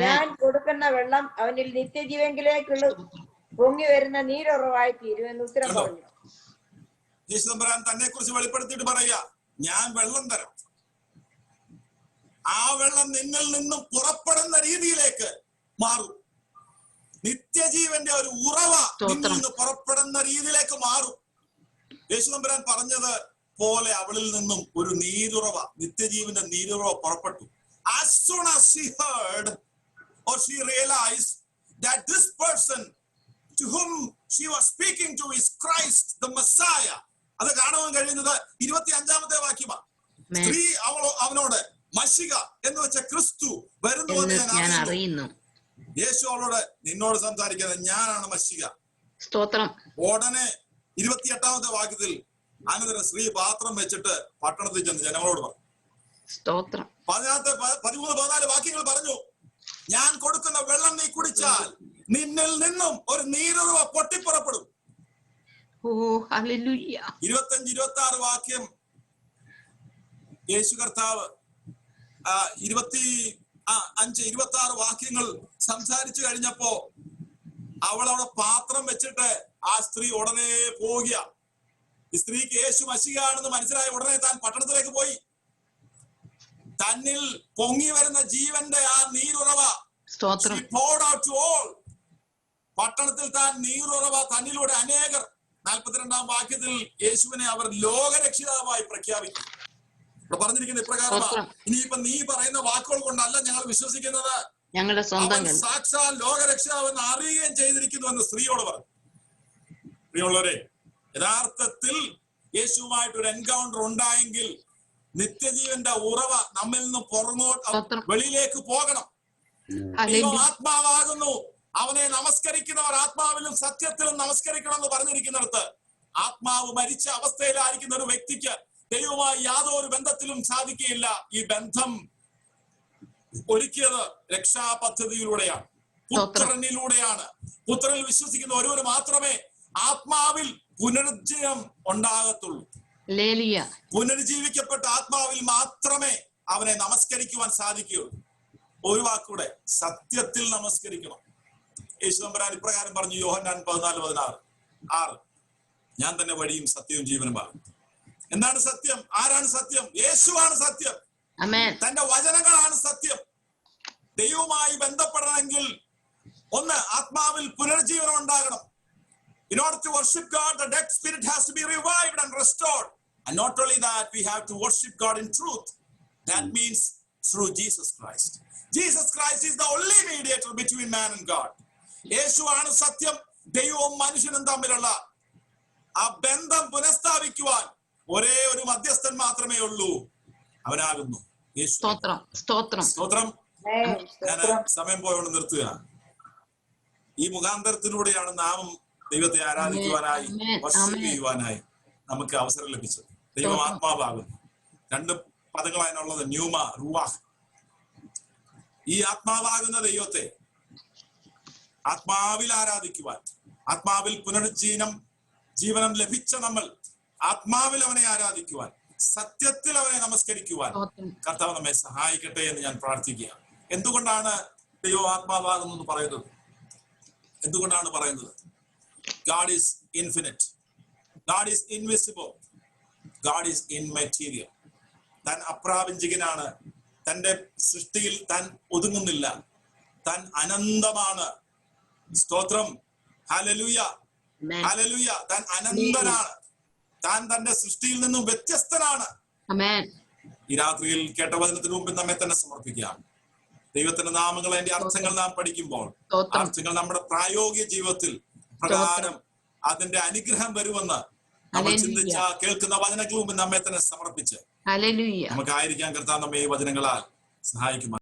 ഞാൻ കൊടുക്കുന്ന വെള്ളം അവനിൽ നിത്യജീവനിലേക്കുള്ള പൊങ്ങി വരുന്ന നീരുറവായി തീരുമെന്ന് ഉത്തരം പറഞ്ഞു. യേശു തമ്പുരാൻ തന്നെ കുറിച്ച് വെളിപ്പെടുത്തിയിട്ട് പറയുക, ഞാൻ വെള്ളം തരാം. ആ വെള്ളം നിന്നിൽ നിന്നും പുറപ്പെടുന്ന രീതിയിലേക്ക് മാറും. നിത്യജീവന്റെ ഒരു ഉറവ നിന്നിൽ നിന്ന് പുറപ്പെടുന്ന രീതിയിലേക്ക് മാറും. യേശു തമ്പുരാൻ പറഞ്ഞത് പോലെ അവളിൽ നിന്നും ഒരു നീരുറവ, നിത്യജീവന്റെ നീരുറവ പുറപ്പെട്ടു. As soon as she heard or she realized that this person to whom she was speaking to is Christ the Messiah. അത് കാണുവാൻ കഴിയുന്നത് 25-ാമത്തെ വാക്യമാണ്. സ്ത്രീ അവനോട് മശിക എന്ന് വെച്ച ക്രിസ്തു വരുന്നു എന്ന് ഞാൻ അറിയുന്നു. യേശു അവളോട്, നിന്നോട് സംസാരിക്കുന്നത് ഞാനാണ് മശിക. സ്തോത്രം. ഉടനെ 28-ാമത്തെ വാക്യത്തിൽ അനന്തരം സ്ത്രീ പാത്രം വെച്ചിട്ട് പട്ടണത്തിൽ ചെന്ന് ജനങ്ങളോട് പറഞ്ഞു. സ്തോത്രം. 13-14 വാക്യങ്ങൾ പറഞ്ഞു, ഞാൻ കൊടുക്കുന്ന വെള്ളം നീ കുടിച്ചാൽ നിന്നിൽ നിന്നും ഒരു നീരുറവ പൊട്ടിപ്പുറപ്പെടും. 25-26 വാക്യം യേശു കർത്താവ് 25-26 വാക്യങ്ങൾ സംസാരിച്ചു കഴിഞ്ഞപ്പോ അവളവിടെ പാത്രം വെച്ചിട്ട് ആ സ്ത്രീ ഉടനെ പോവുക. ഈ സ്ത്രീക്ക് യേശു മശികയാണെന്ന് മനസ്സിലായ ഉടനെ താൻ പട്ടണത്തിലേക്ക് പോയി. തന്നിൽ പൊങ്ങി വരുന്ന ജീവന്റെ ആ നീരുറവ പട്ടണത്തിൽ താൻ നീരുറവ തന്നിലൂടെ അനേകർ 42-ാം വാക്യത്തിൽ യേശുവിനെ അവർ ലോകരക്ഷിതാവായി പ്രഖ്യാപിക്കും. ഇവിടെ പറഞ്ഞിരിക്കുന്ന ഇപ്രകാരമാണ്, ഇനിയിപ്പൊ നീ പറയുന്ന വാക്കുകൾ കൊണ്ടല്ല ഞങ്ങൾ വിശ്വസിക്കുന്നത്, ഞങ്ങളുടെ സ്വന്തം സാക്ഷാൽ ലോകരക്ഷിതാവെന്ന് അറിയുകയും ചെയ്തിരിക്കുന്നു എന്ന് സ്ത്രീയോട് പറഞ്ഞു. പ്രിയമുള്ളവരെ, യഥാർത്ഥത്തിൽ യേശുവുമായിട്ടൊരു എൻകൗണ്ടർ ഉണ്ടായെങ്കിൽ നിത്യജീവന്റെ ഉറവ നമ്മിൽ നിന്ന് പുറങ്ങോട്ട് വെളിയിലേക്ക് പോകണം. ദൈവം ആത്മാവാകുന്നു. അവനെ നമസ്കരിക്കുന്നവർ ആത്മാവിലും സത്യത്തിലും നമസ്കരിക്കണമെന്ന് പറഞ്ഞിരിക്കുന്നിടത്ത് ആത്മാവ് മരിച്ച അവസ്ഥയിലായിരിക്കുന്ന ഒരു വ്യക്തിക്ക് ദൈവവുമായി യാതൊരു ബന്ധത്തിലും സാധിക്കുകയില്ല. ഈ ബന്ധം ഒരുക്കിയത് രക്ഷാപദ്ധതിയിലൂടെയാണ്, പുത്രനിലൂടെയാണ്. പുത്രനിൽ വിശ്വസിക്കുന്ന ഒരുവന് മാത്രമേ ആത്മാവിൽ പുനരുജ്ജീവനം ഉണ്ടാകത്തുള്ളൂ. പുനരുജ്ജീവിക്കപ്പെട്ട ആത്മാവിൽ മാത്രമേ അവനെ നമസ്കരിക്കുവാൻ സാധിക്കുകയുള്ളൂ. ഒരു വാക്കൂടെ, സത്യത്തിൽ നമസ്കരിക്കണം. യേശു തമ്പുരാൻ ഇപ്രകാരം പറഞ്ഞു, യോഹന്നാൻ 14:16, ഞാൻ തന്നെ വഴിയും സത്യവും ജീവനുമാണ്. എന്താണ് സത്യം? ആരാണ് സത്യം? യേശുവാണ് സത്യം. തന്റെ വചനങ്ങളാണ് സത്യം. ദൈവവുമായി ബന്ധപ്പെടണമെങ്കിൽ ഒന്ന്, ആത്മാവിൽ പുനർജീവനം ഉണ്ടാകണം. In order to worship God, the dead spirit has to be revived and restored. And not only that, we have to worship God in truth. That means through Jesus Christ. Jesus Christ is the only mediator between man and God. യേശുവാണ് സത്യം. ദൈവവും മനുഷ്യനും തമ്മിലുള്ള ആ ബന്ധം പുനഃസ്ഥാപിക്കുവാൻ ഒരേ ഒരു മധ്യസ്ഥൻ മാത്രമേ ഉള്ളൂ. അവനാകുന്നു യേശു. സ്തോത്രം. ഞാൻ സമയം പോയോണ്ട് നിർത്തുക. ഈ മുഖാന്തരത്തിലൂടെയാണ് നാം ദൈവത്തെ ആരാധിക്കുവാനായി, വർഷിപ്പ് ചെയ്യുവാനായി നമുക്ക് അവസരം ലഭിച്ചത്. ദൈവം ആത്മാവാകുന്നു. 2 പദങ്ങളാണുള്ളത്, ന്യൂമ, റുവാഹ്. ഈ ആത്മാവാകുന്ന ദൈവത്തെ ആത്മാവിൽ ആരാധിക്കുവാൻ, ആത്മാവിൽ ജീവനം ലഭിച്ച നമ്മൾ ആത്മാവിൽ അവനെ ആരാധിക്കുവാൻ, സത്യത്തിൽ അവനെ നമസ്കരിക്കുവാൻ കർത്താവ് നമ്മെ സഹായിക്കട്ടെ എന്ന് ഞാൻ പ്രാർത്ഥിക്കുകയാണ്. എന്തുകൊണ്ടാണ് ദൈവം ആത്മാവാകുന്നു പറയുന്നത്? എന്തുകൊണ്ടാണ് പറയുന്നത്? God is infinite. God is invisible. God is immaterial. താൻ അപ്രാപഞ്ചികനാണ്. തന്റെ സൃഷ്ടിയിൽ താൻ ഒതുങ്ങുന്നില്ല. താൻ അനന്തമാണ്. സ്തോത്രം. Hallelujah, hallelujah. താൻ അനന്തനാണ്. താൻ തന്റെ സൃഷ്ടിയിൽ നിന്നും വ്യത്യസ്തനാണ്. ഈ രാത്രിയിൽ കേട്ട വചനത്തിന് മുമ്പിൽ നമ്മെ തന്നെ സമർപ്പിക്കാം. ദൈവത്തിന്റെ നാമങ്ങൾ, അതിന്റെ അർത്ഥങ്ങൾ നാം പഠിക്കുമ്പോൾ അർത്ഥങ്ങൾ നമ്മുടെ പ്രായോഗിക ജീവിതത്തിൽ പ്രകാരം അതിന്റെ അനുഗ്രഹം വരുമെന്ന് നമ്മൾ ചിന്തിച്ച കേൾക്കുന്ന വചനങ്ങൾ മുമ്പ് നമ്മെ തന്നെ സമർപ്പിച്ച് നമുക്കായിരിക്കാൻ കർത്താവ് നമ്മെ ഈ വചനങ്ങളാൽ സഹായിക്കുമാറാകട്ടെ.